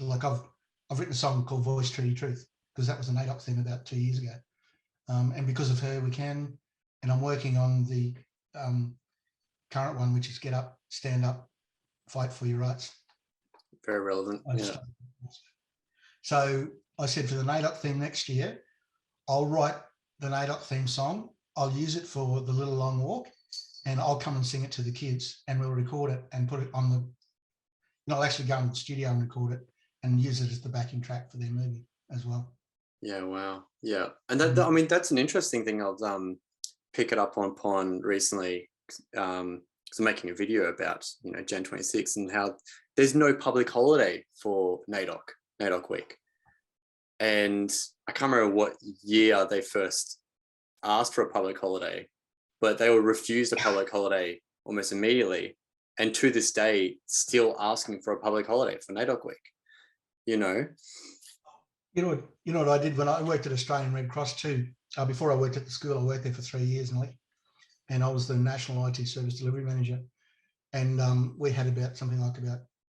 Like I've written a song called Voice Treaty Truth, because that was the NAIDOC theme about 2 years ago. And because of her, we can. And I'm working on the current one, which is Get Up, Stand Up, Fight for Your Rights. Very relevant. Yeah. So I said for the NAIDOC theme next year, I'll write the NAIDOC theme song. I'll use it for the little long walk, and I'll come and sing it to the kids, and we'll record it and put it on I'll actually go in the studio and record it and use it as the backing track for their movie as well. Yeah, wow. Yeah. And I mean, that's an interesting thing I've picked it up on recently. So making a video about, Jan 26 and how there's no public holiday for NAIDOC week. And I can't remember what year they first asked for a public holiday, but they were refused a public holiday almost immediately. And to this day, still asking for a public holiday for NAIDOC week, You know what I did when I worked at Australian Red Cross too. Before I worked at the school, I worked there for 3 years nearly, and I was the National IT Service Delivery Manager. And we had about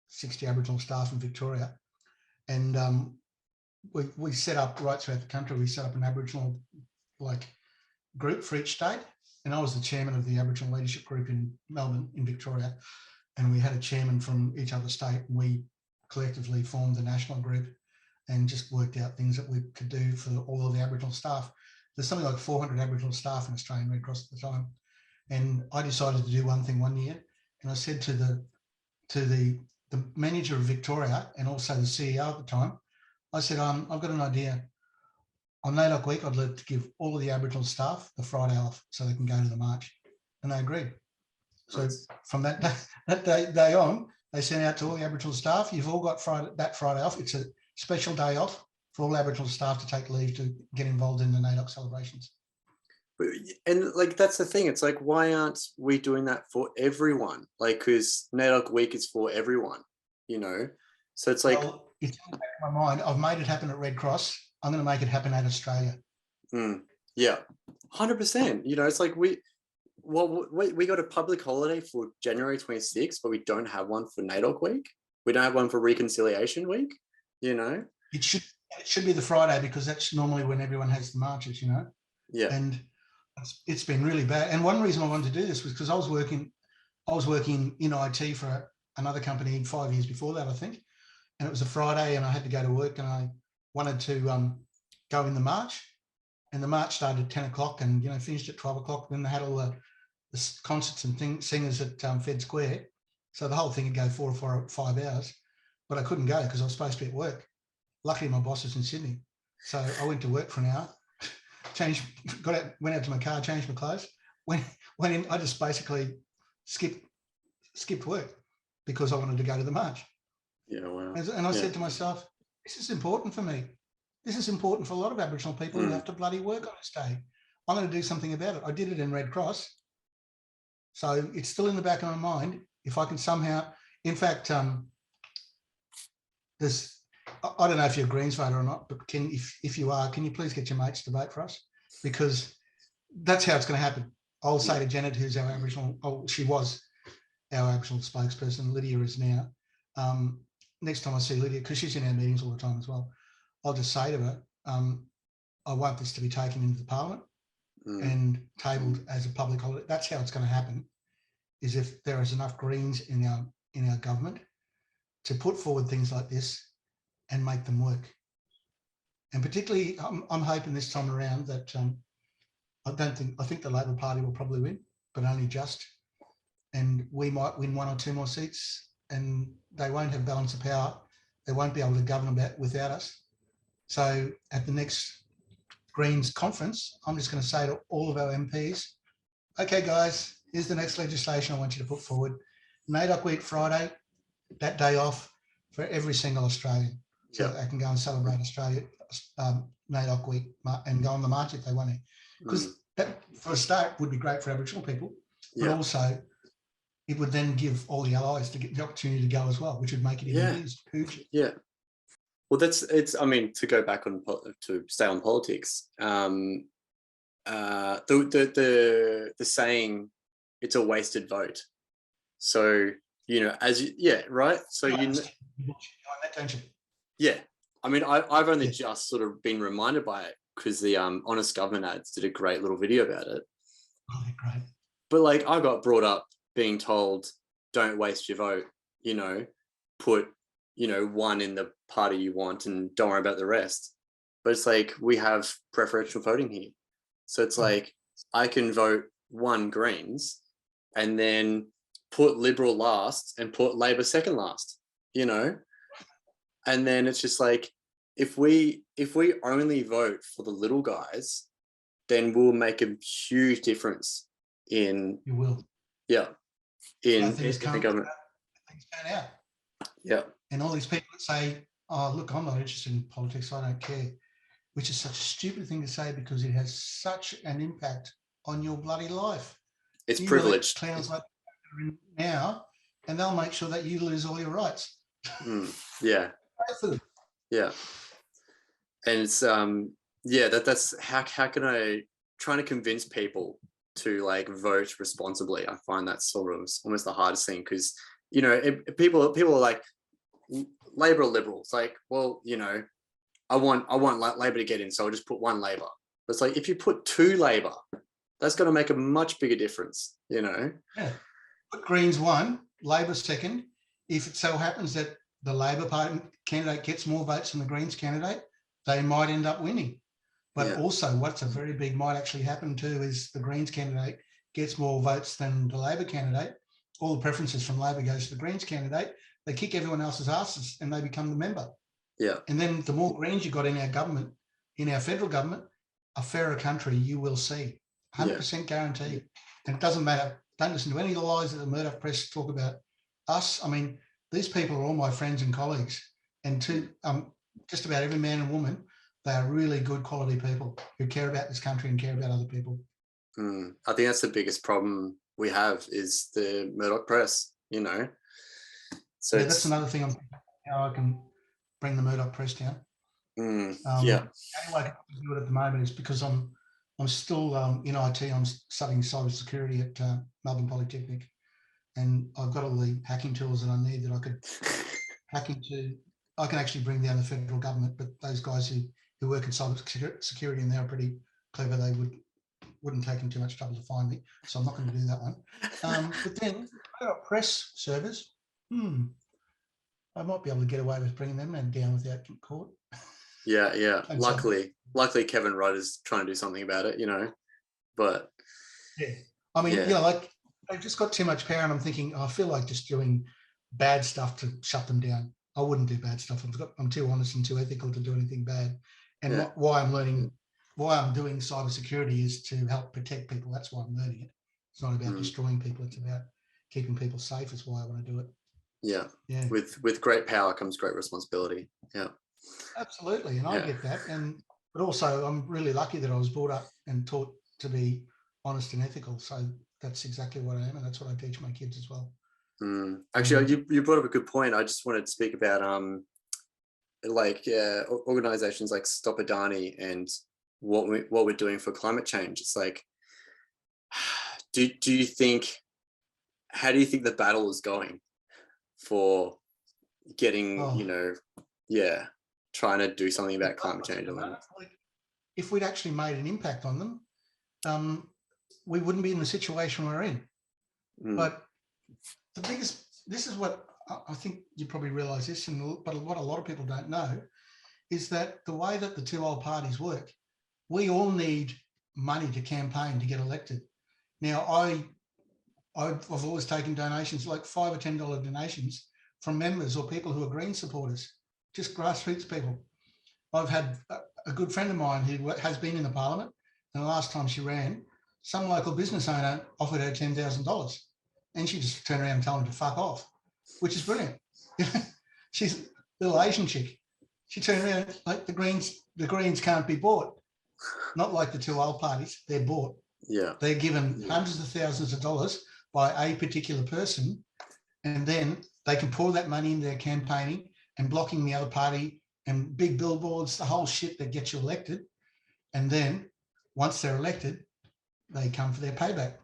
60 Aboriginal staff in Victoria. And we set up right throughout the country, we set up an Aboriginal group for each state. And I was the chairman of the Aboriginal Leadership Group in Melbourne, in Victoria. And we had a chairman from each other state. And we collectively formed the national group and just worked out things that we could do for all of the Aboriginal staff. There's something like 400 Aboriginal staff in Australian Red Cross at the time. And I decided to do one thing one year. And I said to the manager of Victoria and also the CEO at the time, I said, I've got an idea. On NAIDOC week, I'd like to give all of the Aboriginal staff the Friday off so they can go to the march. And they agreed. So from that day on, they sent out to all the Aboriginal staff, you've all got that Friday off. It's a special day off for all Aboriginal staff to take leave to get involved in the NAIDOC celebrations. And that's the thing. It's like, why aren't we doing that for everyone? Because NAIDOC week is for everyone, So it's like, well, it's in the back of my mind. I've made it happen at Red Cross. I'm going to make it happen at Australia. Yeah, 100%. It's like we got a public holiday for January 26th, but we don't have one for NAIDOC week. We don't have one for Reconciliation week. It should be the Friday, because that's normally when everyone has the marches. Yeah. And it's been really bad. And one reason I wanted to do this was because I was working in IT for another company 5 years before that, I think. And it was a Friday and I had to go to work, and I wanted to go in the march. And the march started at 10 o'clock and, finished at 12 o'clock. Then they had all the concerts and singers at Fed Square. So the whole thing would go 4 or 5 hours. But I couldn't go because I was supposed to be at work. Luckily, my boss was in Sydney. So I went to work for an hour. Went out to my car, changed my clothes, went in. I just basically skipped work because I wanted to go to the march. Yeah, wow. And I said to myself, this is important for me. This is important for a lot of Aboriginal people who have to bloody work on this day. I'm going to do something about it. I did it in Red Cross. So it's still in the back of my mind. If I can somehow, in fact, there's, I don't know if you're a Greens voter or not, but if you are, can you please get your mates to vote for us? Because that's how it's going to happen. I'll say to Janet, who's our Aboriginal, she was our Aboriginal spokesperson, Lydia is now. Next time I see Lydia, because she's in our meetings all the time as well, I'll just say to her, I want this to be taken into the Parliament and tabled as a public holiday. That's how it's going to happen, is if there is enough Greens in our government to put forward things like this and make them work. And particularly, I'm hoping this time around that I think the Labor Party will probably win, but only just. And we might win 1 or 2 more seats, and they won't have balance of power. They won't be able to govern without us. So at the next Greens conference, I'm just going to say to all of our MPs, okay, guys, here's the next legislation I want you to put forward. NAIDOC Week Friday, that day off for every single Australian. So they can go and celebrate Australia NAIDOC Week and go on the march if they want to. Because that, for a start, would be great for Aboriginal people, but also it would then give all the allies to get the opportunity to go as well, which would make it even huge. Yeah. Well, I mean, to go back on, to stay on politics, the saying, it's a wasted vote. So, you know, right. So, don't you? Yeah. I mean, I've only just sort of been reminded by it because the Honest Government ads did a great little video about it. Oh, they're great. But like, I got brought up being told, don't waste your vote, you know, put, you know, one in the party you want and don't worry about the rest. But it's like, we have preferential voting here. So it's like, I can vote 1 Greens and then put Liberal last and put Labor second last, you know? And then it's just like, if we only vote for the little guys, then we'll make a huge difference in... You will. Yeah. In the government. Things turn out. Yeah. And all these people that say, oh, look, I'm not interested in politics, I don't care, which is such a stupid thing to say because it has such an impact on your bloody life. It's privileged. Clowns like that are in now, and they'll make sure that you lose all your rights. Yeah. Yeah. And it's that's how can I trying to convince people to like vote responsibly. I find that sort of almost the hardest thing because, you know, people are like, Labor or Liberal. It's like, well, you know, I want Labor to get in, so I'll just put 1 Labor. But it's like, if you put 2 Labor, that's going to make a much bigger difference, you know? Yeah. Put Greens 1, Labor second. If it so happens that the Labor Party candidate gets more votes than the Greens candidate, they might end up winning. But also what's a very big might actually happen too is the Greens candidate gets more votes than the Labor candidate. All the preferences from Labor goes to the Greens candidate. They kick everyone else's asses and they become the member. Yeah. And then the more Greens you got in our government, in our federal government, a fairer country you will see. 100% guaranteed. And it doesn't matter. Don't listen to any of the lies that the Murdoch Press talk about us. I mean, these people are all my friends and colleagues. And to just about every man and woman, they are really good quality people who care about this country and care about other people. I think that's the biggest problem we have is the Murdoch Press, you know. So that's another thing I'm thinking how I can bring the Murdoch Press down. The only way I can do it at the moment is because I'm still in IT. I'm studying cybersecurity at Melbourne Polytechnic, and I've got all the hacking tools that I need that I could hack into. I can actually bring down the federal government, but those guys who work in cybersecurity and they're pretty clever, they wouldn't take them too much trouble to find me. So I'm not going to do that one. But then press servers, I might be able to get away with bringing them down without court. Yeah. Luckily, Kevin Rudd is trying to do something about it, you know. But I mean, like they've just got too much power, and I'm thinking, I feel like just doing bad stuff to shut them down. I wouldn't do bad stuff. I'm too honest and too ethical to do anything bad. And why I'm doing cybersecurity is to help protect people. That's why I'm learning it. It's not about destroying people. It's about keeping people safe. Is why I want to do it. Yeah. With great power comes great responsibility. Yeah. Absolutely, and I get that. But also, I'm really lucky that I was brought up and taught to be honest and ethical. So that's exactly what I am, and that's what I teach my kids as well. Actually, you brought up a good point. I just wanted to speak about organizations like Stop Adani and what we're doing for climate change. It's like, do you think, how do you think the battle is going for getting, trying to do something about climate change? If we'd actually made an impact on them, we wouldn't be in the situation we're in. But this is what I think you probably realise this, but what a lot of people don't know is that the way that the two old parties work, we all need money to campaign to get elected. Now, I've always taken donations, like $5 or $10 donations from members or people who are Green supporters, just grassroots people. I've had a good friend of mine who has been in the parliament, and the last time she ran, some local business owner offered her $10,000, and she just turned around and told him to fuck off, which is brilliant. She's a little Asian chick. She turned around, like, the Greens can't be bought. Not like the two old parties, they're bought. Yeah. They're given hundreds of thousands of dollars by a particular person, and then they can pour that money into their campaigning and blocking the other party and big billboards, the whole shit that gets you elected. And then once they're elected, they come for their payback.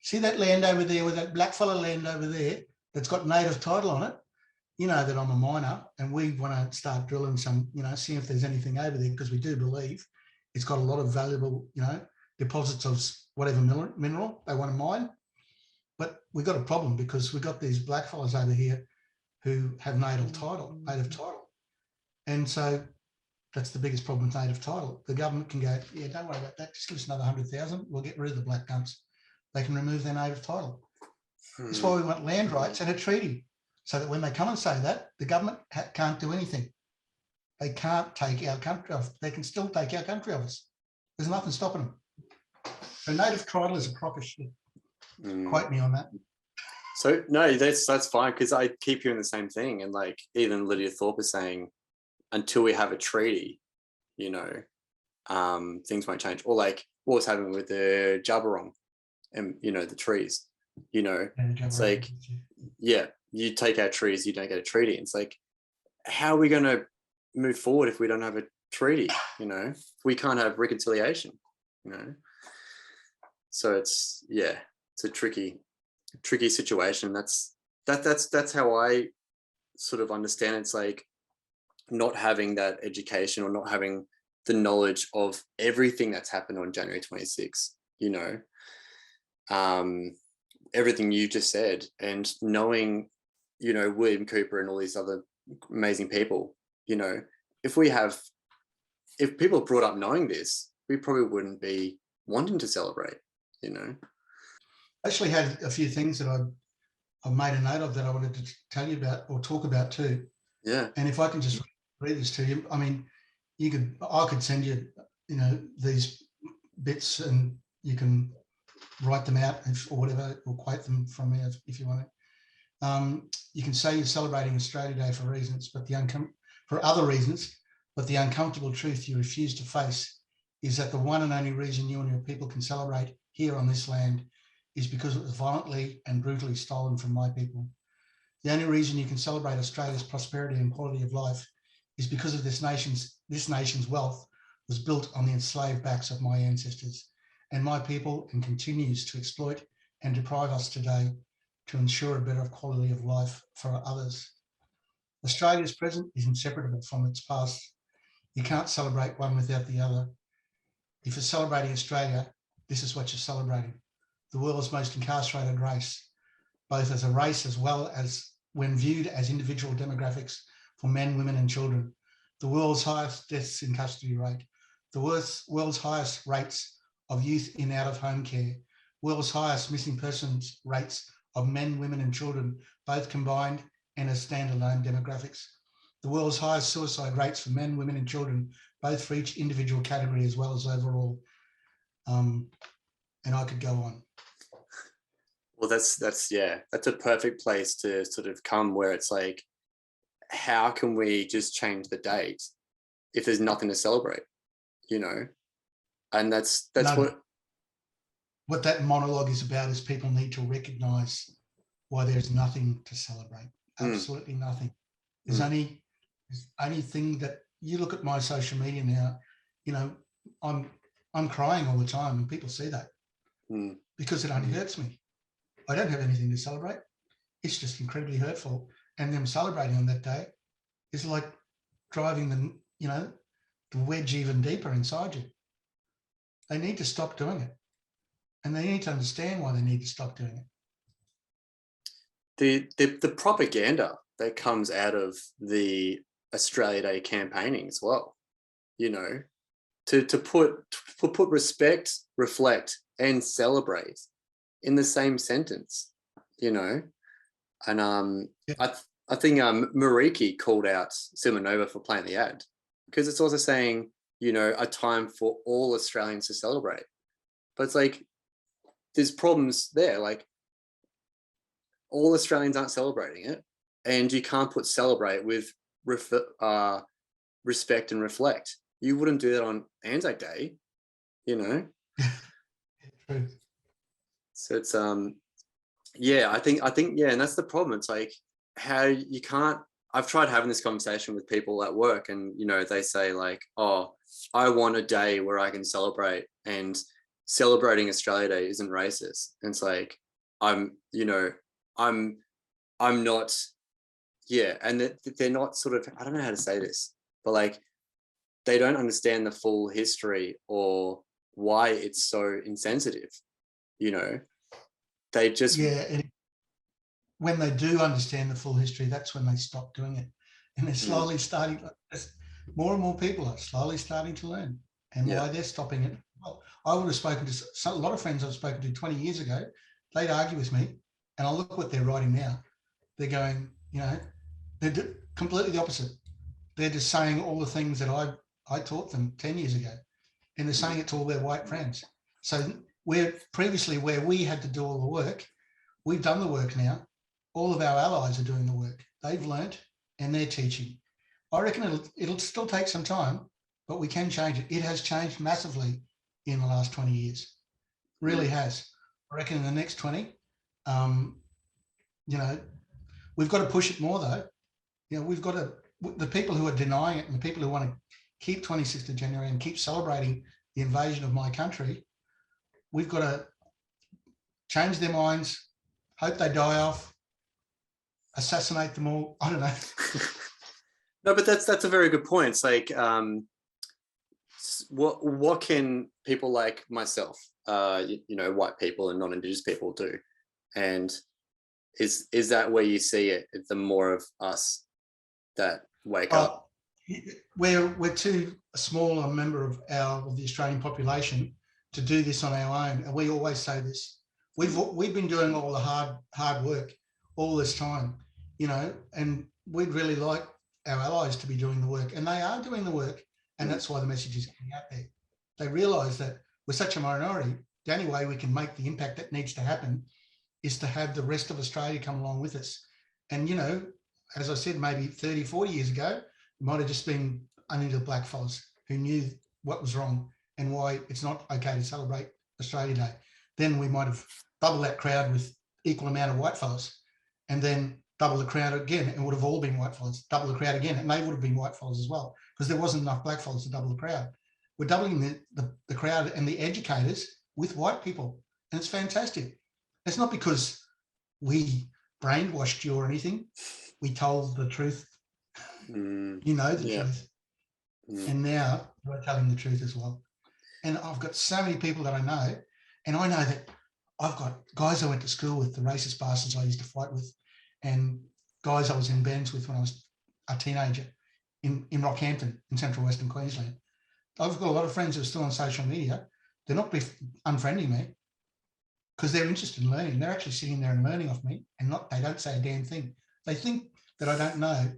See that land over there, with that blackfella land over there that's got native title on it? You know that I'm a miner, and we want to start drilling some, see if there's anything over there, because we do believe it's got a lot of valuable, deposits of whatever mineral they want to mine. But we've got a problem, because we've got these blackfellas over here who have native title. And so that's the biggest problem with native title. The government can go, yeah, don't worry about that. Just give us another 100,000. We'll get rid of the black cunts. They can remove their native title. That's why we want land rights and a treaty, so that when they come and say that, the government can't do anything. They can't take our country off. They can still take our country off us. There's nothing stopping them. So native title is a crock of shit. Quote me on that. So no, that's fine, because I keep hearing the same thing, and like even Lydia Thorpe is saying, until we have a treaty, things won't change. Or like what was happening with the Jabberong and the trees. It's like, you take our trees, you don't get a treaty. It's like, how are we going to move forward if we don't have a treaty? If we can't have reconciliation. So it's a tricky situation. That's how I sort of understand it. It's like not having that education, or not having the knowledge of everything that's happened on January 26th, everything you just said, and knowing, William Cooper and all these other amazing people, if people brought up knowing this, we probably wouldn't be wanting to celebrate, I actually had a few things that I've made a note of that I wanted to tell you about, or talk about too. Yeah. And if I can just read this to you, I mean, I could send you, these bits, and you can write them out or whatever, or quote them from me if you want it. You can say you're celebrating Australia Day for reasons, for other reasons, but the uncomfortable truth you refuse to face is that the one and only reason you and your people can celebrate here on this land is because it was violently and brutally stolen from my people. The only reason you can celebrate Australia's prosperity and quality of life is because of this nation's wealth was built on the enslaved backs of my ancestors and my people, and continues to exploit and deprive us today to ensure a better quality of life for others. Australia's present is inseparable from its past. You can't celebrate one without the other. If you're celebrating Australia, this is what you're celebrating: the world's most incarcerated race, both as a race as well as when viewed as individual demographics for men, women and children, the world's highest deaths in custody rate, the world's highest rates of youth in out-of-home care, world's highest missing persons rates of men, women and children, both combined and as standalone demographics, the world's highest suicide rates for men, women and children, both for each individual category as well as overall. And I could go on. Well, that's a perfect place to sort of come, where it's like, how can we just change the date if there's nothing to celebrate, And that's what that monologue is about is people need to recognise why there's nothing to celebrate. Absolutely nothing. There's only thing that you look at my social media now, you know, I'm crying all the time and people see that because it only hurts me. I don't have anything to celebrate. It's just incredibly hurtful. And them celebrating on that day is like driving the, you know, the wedge even deeper inside you. They need to stop doing it. And they need to understand why they need to stop doing it. The propaganda that comes out of the Australia Day campaigning as well, you know, to put respect, reflect, and celebrate in the same sentence, you know. And I think Mariki called out Simonova for playing the ad, because it's also saying, you know, a time for all Australians to celebrate. But it's like, there's problems there. Like, all Australians aren't celebrating it, and you can't put celebrate with respect and reflect. You wouldn't do that on Anzac Day, you know. True. So it's yeah, I think yeah, and that's the problem. It's like, how you can't. I've tried having this conversation with people at work, and you know, they say like, oh, I want a day where I can celebrate, and celebrating Australia Day isn't racist. And it's like, I'm not, yeah, and they're not sort of, I don't know how to say this, but like, they don't understand the full history or why it's so insensitive, you know. They just, yeah, and when they do understand the full history, that's when they stop doing it. And they're slowly starting, more and more people are slowly starting to learn, and why they're stopping it. Well, I would have spoken to a lot of friends I've spoken to 20 years ago. They'd argue with me, and I look what they're writing now. They're going, you know, they're completely the opposite. They're just saying all the things that I taught them 10 years ago, and they're saying it to all their white friends. So where previously where we had to do all the work, we've done the work now. All of our allies are doing the work. They've learnt and they're teaching. I reckon it'll still take some time, but we can change it. It has changed massively in the last 20 years. Really has. I reckon in the next 20, you know, we've got to push it more though. You know, we've got to, the people who are denying it and the people who want to keep 26th of January and keep celebrating the invasion of my country, we've got to change their minds, hope they die off, assassinate them all. I don't know. No, but that's a very good point. It's like, what can people like myself, you know, white people and non-Indigenous people do? And is that where you see it? It's the more of us that wake up. We're too small a member of the Australian population to do this on our own, and we always say this. We've been doing all the hard work all this time, you know, and we'd really like our allies to be doing the work, and they are doing the work, and that's why the message is getting out there. They realise that we're such a minority. The only way we can make the impact that needs to happen is to have the rest of Australia come along with us. And, you know, as I said, maybe 30, 40 years ago, it might have just been only the black fellas who knew what was wrong and why it's not okay to celebrate Australia Day. Then we might have doubled that crowd with equal amount of white fellas, and then double the crowd again, and would have all been white fellas, double the crowd again, and they would have been white fellas as well, because there wasn't enough black fellas to double the crowd. We're doubling the crowd and the educators with white people, and it's fantastic. It's not because we brainwashed you or anything. We told the truth. You know the truth. And now we're telling the truth as well. And I've got so many people that I know, and I know that I've got guys I went to school with, the racist bastards I used to fight with, and guys I was in bands with when I was a teenager in Rockhampton in central Western Queensland. I've got a lot of friends who are still on social media. They're not unfriending me because they're interested in learning. They're actually sitting there and learning off me, and they don't say a damn thing. They think that I don't know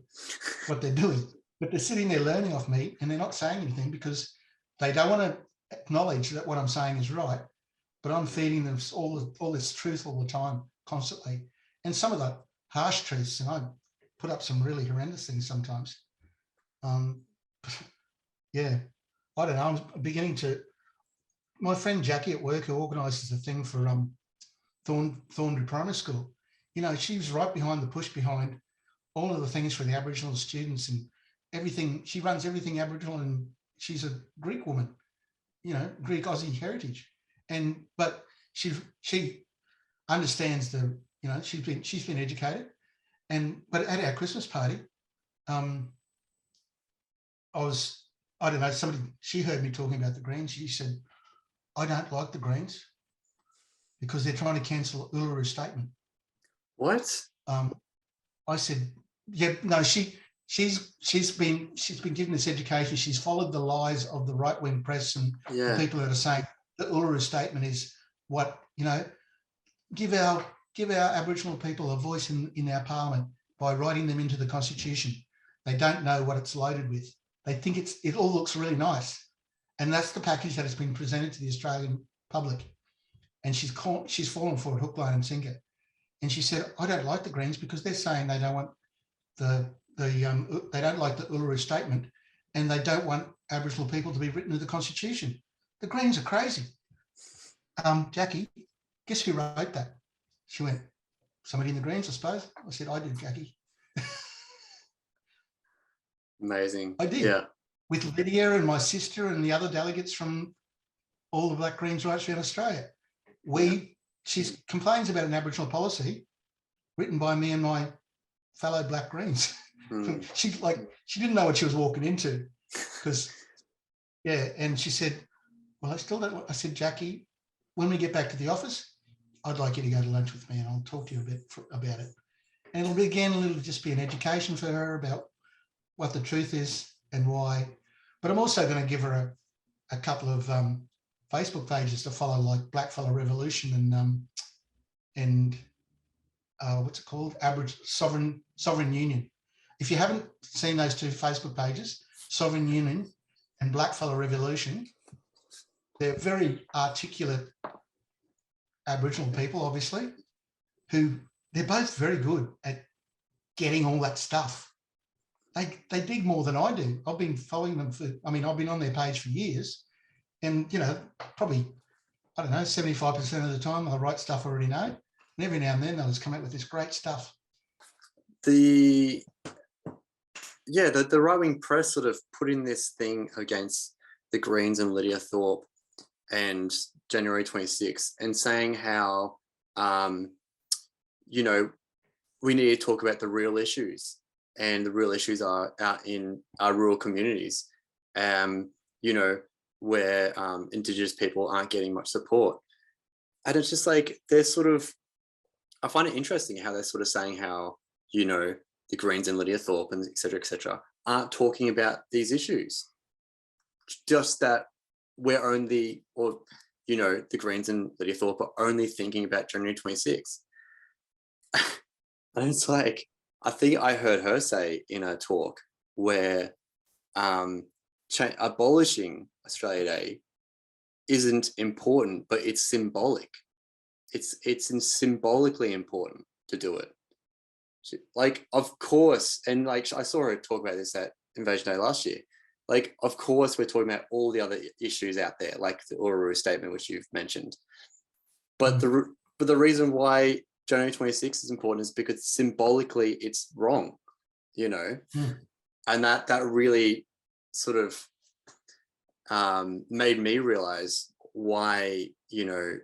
what they're doing, but they're sitting there learning off me, and they're not saying anything because they don't want to acknowledge that what I'm saying is right, but I'm feeding them all this truth all the time, constantly. And some of the harsh truths, and I put up some really horrendous things sometimes. Yeah, I don't know. I'm beginning to my friend Jackie at work, who organises the thing for Thornbury Primary School, you know, she was right behind the push behind all of the things for the Aboriginal students and everything. She runs everything Aboriginal, and she's a Greek woman, you know, Greek Aussie heritage. But she understands the, you know, she's been educated. But at our Christmas party, I don't know, she heard me talking about the Greens. She said, I don't like the Greens because they're trying to cancel Uluru Statement. What? I said, yeah, no, she's been given this education. She's followed the lies of the right-wing press and the people that are saying the Uluru Statement is what, you know, give our Aboriginal people a voice in our parliament by writing them into the Constitution. They don't know what it's loaded with. They think it all looks really nice. And that's the package that has been presented to the Australian public. And she's fallen for it hook, line and sinker. And she said, I don't like the Greens because they're saying they don't want they don't like the Uluru Statement, and they don't want Aboriginal people to be written into the Constitution. The Greens are crazy. Jackie, guess who wrote that? She went, somebody in the Greens, I suppose. I said, I did, Jackie. Amazing. I did. Yeah. With Lydia and my sister and the other delegates from all the Black Greens rights around Australia. She complains about an Aboriginal policy written by me and my fellow Black Greens. She didn't know what she was walking into, because and she said, well, I still don't. I said, Jackie, when we get back to the office, I'd like you to go to lunch with me and I'll talk to you a bit about it. And it'll just be an education for her about what the truth is and why. But I'm also going to give her a couple of Facebook pages to follow, like Blackfellow Revolution and what's it called? Sovereign Union. If you haven't seen those two Facebook pages, Sovereign Union and Blackfellow Revolution, they're very articulate Aboriginal people, obviously, who they're both very good at getting all that stuff. They dig more than I do. I've been following them I've been on their page for years, and, you know, probably, I don't know, 75% of the time I write stuff I already know. And every now and then they'll just come out with this great stuff. The right-wing press sort of put in this thing against the Greens and Lydia Thorpe and January 26, and saying how, you know, we need to talk about the real issues, and the real issues are out in our rural communities, you know, where Indigenous people aren't getting much support. And it's just like, they're sort of, I find it interesting how they're sort of saying how, you know, the Greens and Lydia Thorpe and et cetera, aren't talking about these issues. Just that we're only, or, you know, the Greens and Lydia Thorpe are only thinking about January 26. And it's like, I think I heard her say in a talk where abolishing Australia Day isn't important, but it's symbolic. It's symbolically important to do it. Like, of course, and like I saw her talk about this at Invasion Day last year. Like, of course, we're talking about all the other issues out there, like the Uluru Statement, which you've mentioned. But the reason why January 26 is important is because symbolically it's wrong, you know, and that really sort of made me realize why, you know,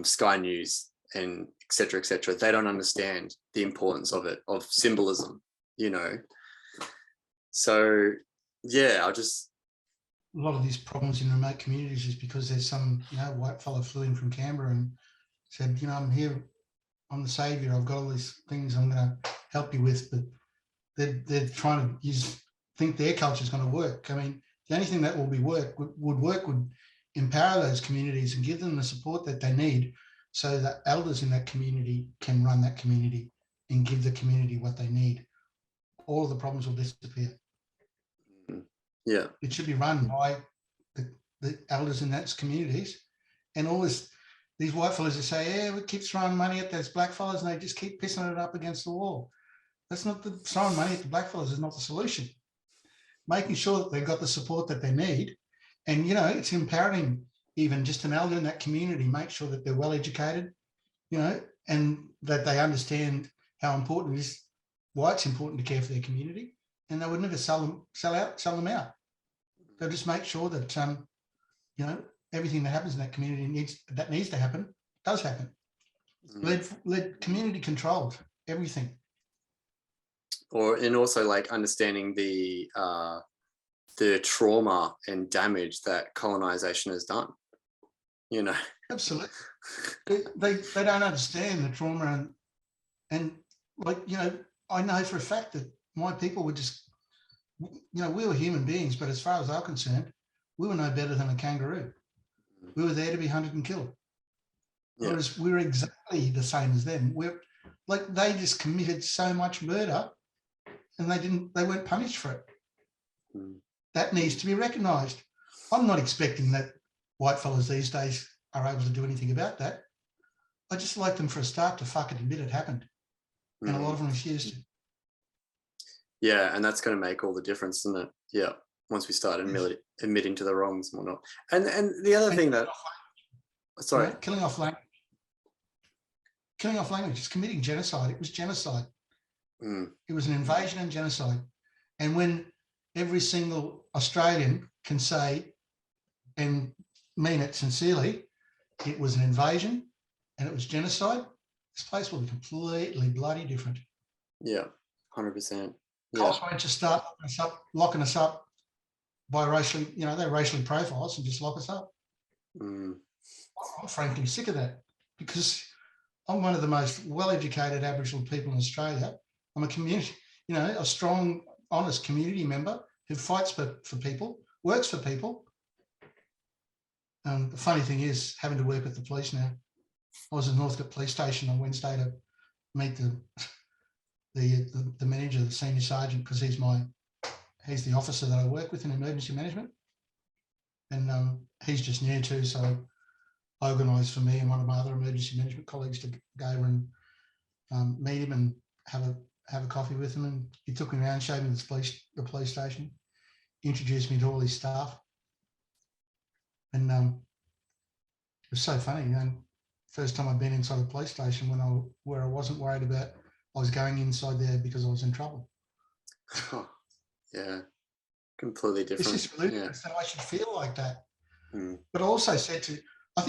Sky News and et cetera, they don't understand the importance of it, of symbolism, you know. So yeah, a lot of these problems in remote communities is because there's some, you know, white fella flew in from Canberra and said, you know, I'm here, I'm the saviour, I've got all these things I'm going to help you with, but they're trying to think their culture is going to work. I mean, the only thing that would empower those communities and give them the support that they need, so that elders in that community can run that community and give the community what they need. All of the problems will disappear. Yeah, it should be run by the elders in those communities, and all these white fellas that say, yeah, we keep throwing money at those black fellas and they just keep pissing it up against the wall. That's not throwing money at the black fellas is not the solution. Making sure that they've got the support that they need, and, you know, it's empowering even just an elder in that community, make sure that they're well educated, you know, and that they understand how important it is, why it's important to care for their community, and they would never sell them out. They'll just make sure that you know, everything that happens in that community needs to happen does happen. Led community controlled everything. And also like understanding the trauma and damage that colonization has done, you know. Absolutely. They don't understand the trauma, and like, you know, I know for a fact that my people were just, you know, we were human beings, but as far as I'm concerned, we were no better than a kangaroo. We were there to be hunted and killed. Yeah. Whereas we were exactly the same as them. We're like, they just committed so much murder and they weren't punished for it. That needs to be recognised. I'm not expecting that white fellas these days are able to do anything about that. I just like them for a start to fucking admit it happened. And a lot of them refused to. Yeah, and that's going to make all the difference, isn't it? Yeah, once we start admitting to the wrongs and whatnot. And the other thing that, sorry, killing off language, is committing genocide. It was genocide. It was an invasion and genocide. And when every single Australian can say and mean it sincerely, it was an invasion and it was genocide, this place will be completely bloody different. Yeah, 100%. Cops won't just start locking us up by racially, you know, they're racially profiles and just lock us up. I'm frankly sick of that, because I'm one of the most well-educated Aboriginal people in Australia. I'm a community, you know, a strong, honest community member who fights for people, works for people. The funny thing is, having to work with the police now. I was in Northcote Police Station on Wednesday to meet the manager, the senior sergeant, because he's the officer that I work with in emergency management, and he's just new too. So I organised for me and one of my other emergency management colleagues to go over and meet him and have a coffee with him. And he took me around, showed me the police station, introduced me to all his staff, and it was so funny. You know, first time I'd been inside a police station where I wasn't worried about I was going inside there because I was in trouble. Oh, yeah, completely different. It's just ludicrous that I should feel like that. But I also said I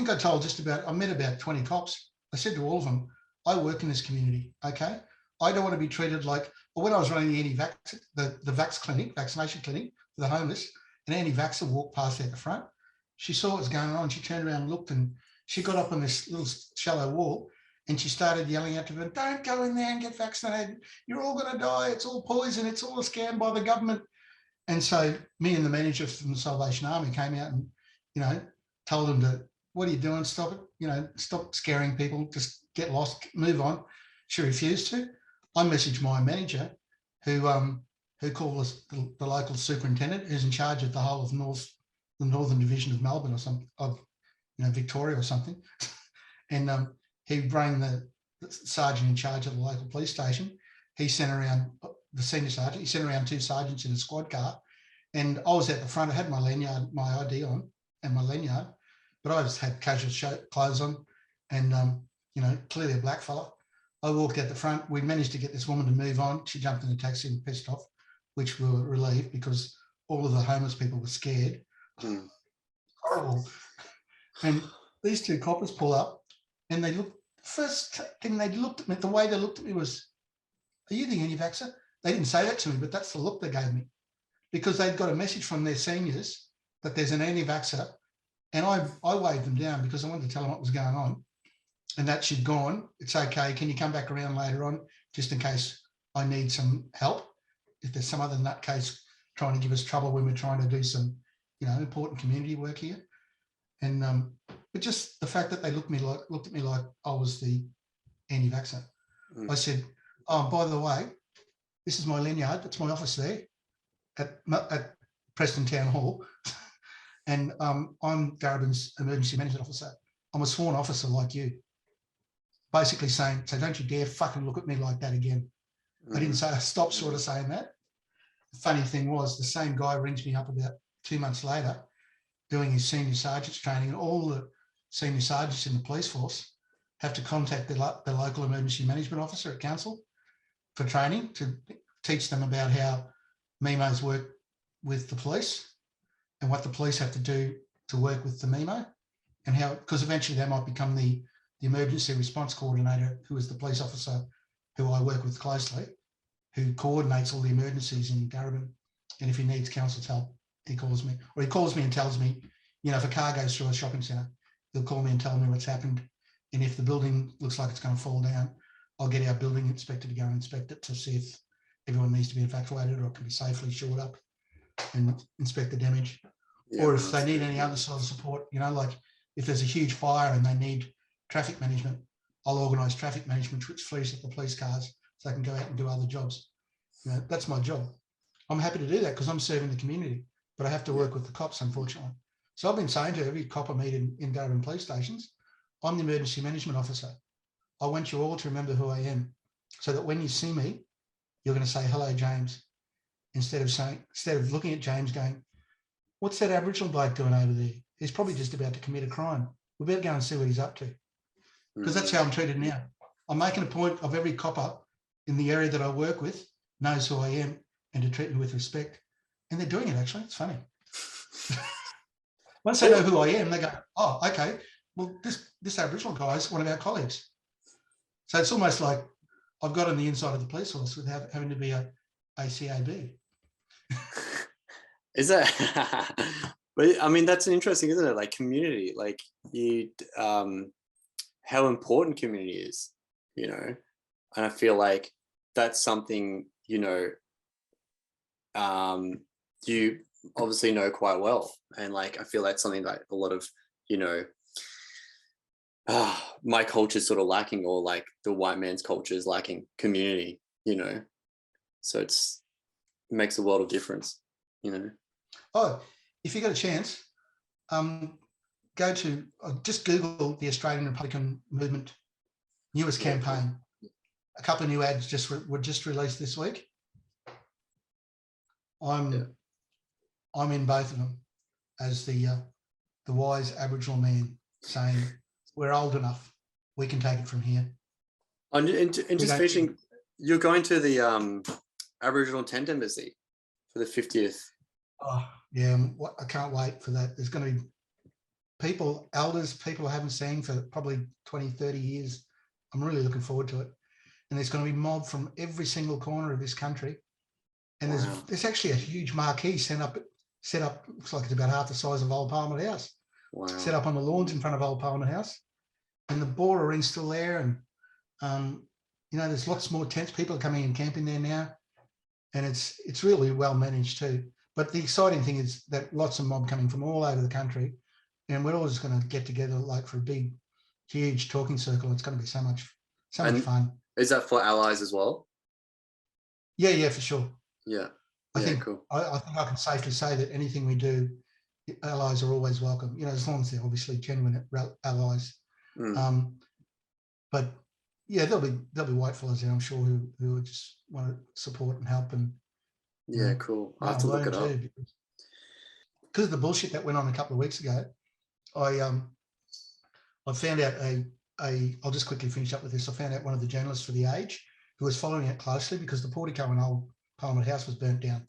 met about 20 cops. I said to all of them, I work in this community, okay? I don't want to be treated like, when I was running the anti-vax, the vaccination clinic for the homeless, an anti-vaxxer walked past at the front. She saw what was going on. She turned around and looked, and she got up on this little shallow wall, and she started yelling out to them, don't go in there and get vaccinated. You're all going to die. It's all poison. It's all a scam by the government. And so me and the manager from the Salvation Army came out and, you know, told them to, what are you doing? Stop it. You know, stop scaring people. Just get lost, move on. She refused to. I messaged my manager who called us the local superintendent, who's in charge of the whole of the Northern Division of Melbourne or something, of, you know, Victoria or something. And he rang the sergeant in charge of the local police station. He sent around the senior sergeant. He sent around 2 sergeants in a squad car. And I was at the front. I had my lanyard, my ID on and my lanyard, but I just had casual clothes on and, you know, clearly a black fella. I walked out the front. We managed to get this woman to move on. She jumped in the taxi and pissed off, which we were relieved because all of the homeless people were scared. Horrible. And these 2 coppers pull up and they looked, first thing they looked at me, the way they looked at me was, are you the anti-vaxxer? They didn't say that to me, but that's the look they gave me, because they'd got a message from their seniors that there's an anti-vaxxer, and I waved them down because I wanted to tell them what was going on and that she'd gone. It's okay. Can you come back around later on just in case I need some help? If there's some other nutcase trying to give us trouble when we're trying to do some, you know, important community work here. And but just the fact that they looked at me like I was the anti-vaxxer. I said, oh, by the way, this is my lanyard. That's my office there at Preston Town Hall. And I'm Darebin's emergency management officer. I'm a sworn officer like you. Basically saying, so don't you dare fucking look at me like that again. I didn't say, I stopped sort of saying that. The funny thing was, the same guy rings me up about 2 months later doing his senior sergeant's training, and all the senior sergeants in the police force have to contact the local emergency management officer at council for training to teach them about how MIMOs work with the police and what the police have to do to work with the MIMO, and how, because eventually they might become the emergency response coordinator, who is the police officer who I work with closely, who coordinates all the emergencies in Garrabin. And if he needs council's help, he calls me, or he calls me and tells me, you know, if a car goes through a shopping centre, he'll call me and tell me what's happened. And if the building looks like it's going to fall down, I'll get our building inspector to go and inspect it to see if everyone needs to be evacuated or can be safely shored up and inspect the damage. Yeah, or if they need any other sort of support, you know, like if there's a huge fire and they need traffic management, I'll organise traffic management, which frees up the police cars so they can go out and do other jobs. You know, that's my job. I'm happy to do that because I'm serving the community, but I have to work with the cops, unfortunately. So I've been saying to every cop I meet in Garrabin police stations, I'm the emergency management officer. I want you all to remember who I am, so that when you see me, you're going to say, hello, James, instead of looking at James going, what's that Aboriginal bloke doing over there? He's probably just about to commit a crime. We better go and see what he's up to. Because that's how I'm treated now. I'm making a point of every copper in the area that I work with knows who I am and to treat me with respect. And they're doing it, actually. It's funny. Once they know who I am, they go, oh, okay, well, this Aboriginal guy is one of our colleagues. So it's almost like I've got on the inside of the police force without having to be a CAB. Is that? But I mean, that's interesting, isn't it? Like community, like you, how important community is, you know. And I feel like that's something, you know, you obviously know quite well, and like I feel like something like a lot of, you know, my culture is sort of lacking, or like the white man's culture is lacking community, you know. So it makes a world of difference, you know. Oh, if you get a chance, go to just Google the Australian Republican Movement newest campaign. A couple of new ads were just released this week. I'm in both of them as the wise Aboriginal man saying, we're old enough, we can take it from here. And just finishing, you're going to the Aboriginal Tent Embassy for the 50th. Oh, yeah, I can't wait for that. There's going to be people, elders, people I haven't seen for probably 20, 30 years. I'm really looking forward to it. And there's going to be mob from every single corner of this country. And there's actually a huge marquee set up, looks like it's about half the size of Old Parliament House. Wow. Set up on the lawns in front of Old Parliament House. And the border ring's still there. And, you know, there's lots more tents. People are coming and camping there now. And it's really well managed too. But the exciting thing is that lots of mob coming from all over the country. And we're all just going to get together like for a big, huge talking circle. It's going to be so much fun. Is that for allies as well? Yeah, for sure. Yeah. I think cool. I think I can safely say that anything we do, allies are always welcome. You know, as long as they're obviously genuine allies. But yeah, there'll be white fellas there, I'm sure, who just want to support and help and cool. I have to look it up. Because of the bullshit that went on a couple of weeks ago, I found out I'll just quickly finish up with this. I found out one of the journalists for The Age who was following it closely because the portico in Old Parliament House was burnt down,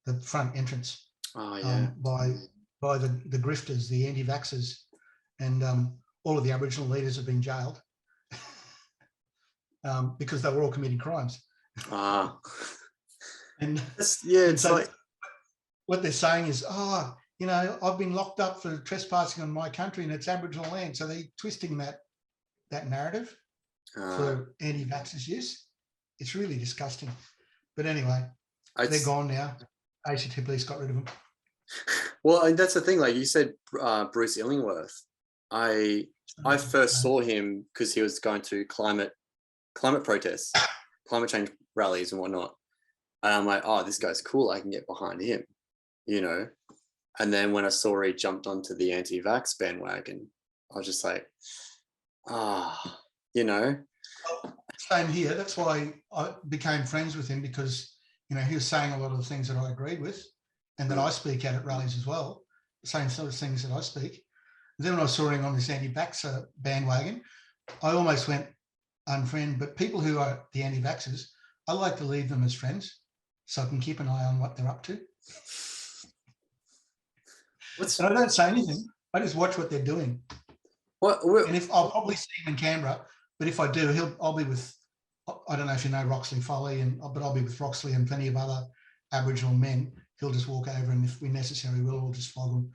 the front entrance, by the grifters, the anti-vaxes, and all of the Aboriginal leaders have been jailed because they were all committing crimes. And it's like what they're saying is, you know, I've been locked up for trespassing on my country and it's Aboriginal land. So they're twisting that narrative for anti-vaxxers use. It's really disgusting. But anyway, they're gone now. ACT Police got rid of them. Well, and that's the thing. Like you said, Bruce Illingworth. I first saw him because he was going to climate protests, climate change rallies and whatnot. And I'm like, oh, this guy's cool. I can get behind him, you know. And then when I saw he jumped onto the anti-vax bandwagon, I was just like, you know. Same here. That's why I became friends with him, because, you know, he was saying a lot of the things that I agreed with and that I speak out at rallies as well. same sort of things that I speak. And then when I was soaring on this anti-vax bandwagon, I almost went unfriend. But people who are the anti-vaxxers, I like to leave them as friends so I can keep an eye on what they're up to. And I don't say anything. I just watch what they're doing. And if I'll probably see him in Canberra, but if I do, I'll be with, I don't know if you know Roxley Foley, but I'll be with Roxley and plenty of other Aboriginal men. He'll just walk over, and if we necessarily will, we'll just flog them.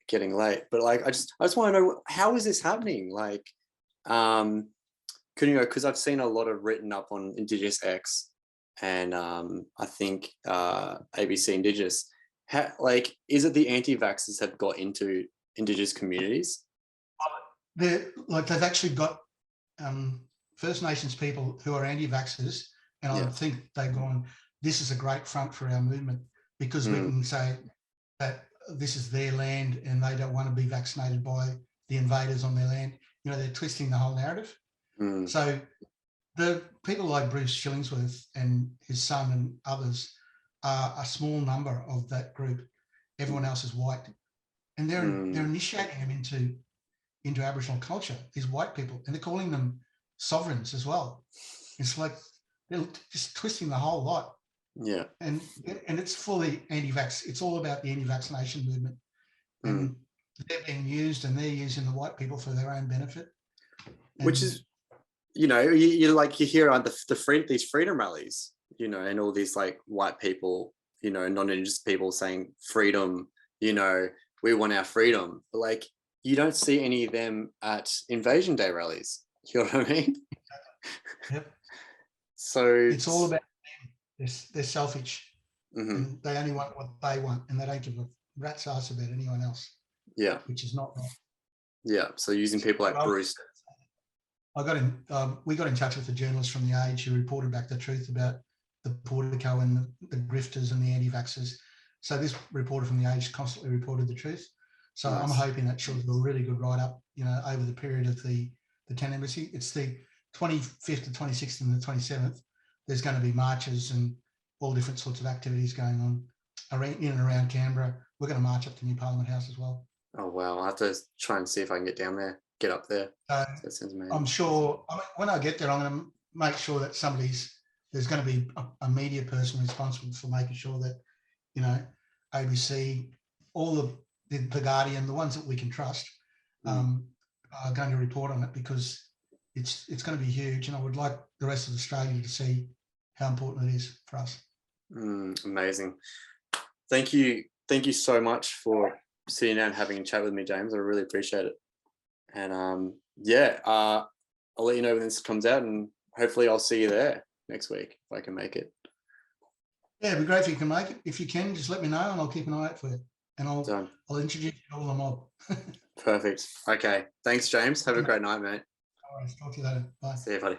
Getting late, but like I just want to know, how is this happening? Like, can you know, because I've seen a lot of written up on Indigenous X, and I think ABC Indigenous. Like, is it the anti-vaxxers have got into Indigenous communities? They've actually got First Nations people who are anti-vaxxers, and I think they've gone, this is a great front for our movement, because we can say that this is their land and they don't want to be vaccinated by the invaders on their land. You know, they're twisting the whole narrative. So the people like Bruce Shillingsworth and his son and others are a small number of that group. Everyone else is white, and they're initiating them into Aboriginal culture, these white people, and they're calling them sovereigns as well. It's like they're just twisting the whole lot. Yeah. And it's fully anti-vax. It's all about the anti-vaccination movement. And they're being used, and they're using the white people for their own benefit. Which is, you know, you hear on these freedom rallies, you know, and all these like white people, you know, non-indigenous people saying freedom, you know, we want our freedom. But like, you don't see any of them at Invasion Day rallies. You know what I mean? Yep. So it's all about them. They're selfish. And they only want what they want, and they don't give a rat's ass about anyone else. Yeah. Which is not right. Yeah. So using people like Bruce. We got in touch with a journalist from The Age who reported back the truth about the Portico and the grifters and the anti-vaxxers. So this reporter from The Age constantly reported the truth. So nice. I'm hoping that she'll do a really good write-up, you know, over the period of the 10 embassy. It's the 25th, the 26th and the 27th. There's going to be marches and all different sorts of activities going on in and around Canberra. We're going to march up to New Parliament House as well. Oh, wow. I'll have to try and see if I can get down there, get up there. That sounds amazing. I'm sure, when I get there, I'm going to make sure that there's going to be a media person responsible for making sure that, you know, ABC, all the Guardian, the ones that we can trust, are going to report on it, because it's going to be huge, and I would like the rest of Australia to see how important it is for us. Amazing. Thank you so much for sitting down and having a chat with me, James. I really appreciate it. And I'll let you know when this comes out, and hopefully I'll see you there next week if I can make it. Yeah, it'd be great if you can make it. If you can, just let me know and I'll keep an eye out for you. And I'll introduce you to all the mob. Perfect. Okay. Thanks, James. Have a great night, mate. All right. Talk to you later. Bye. See you, buddy.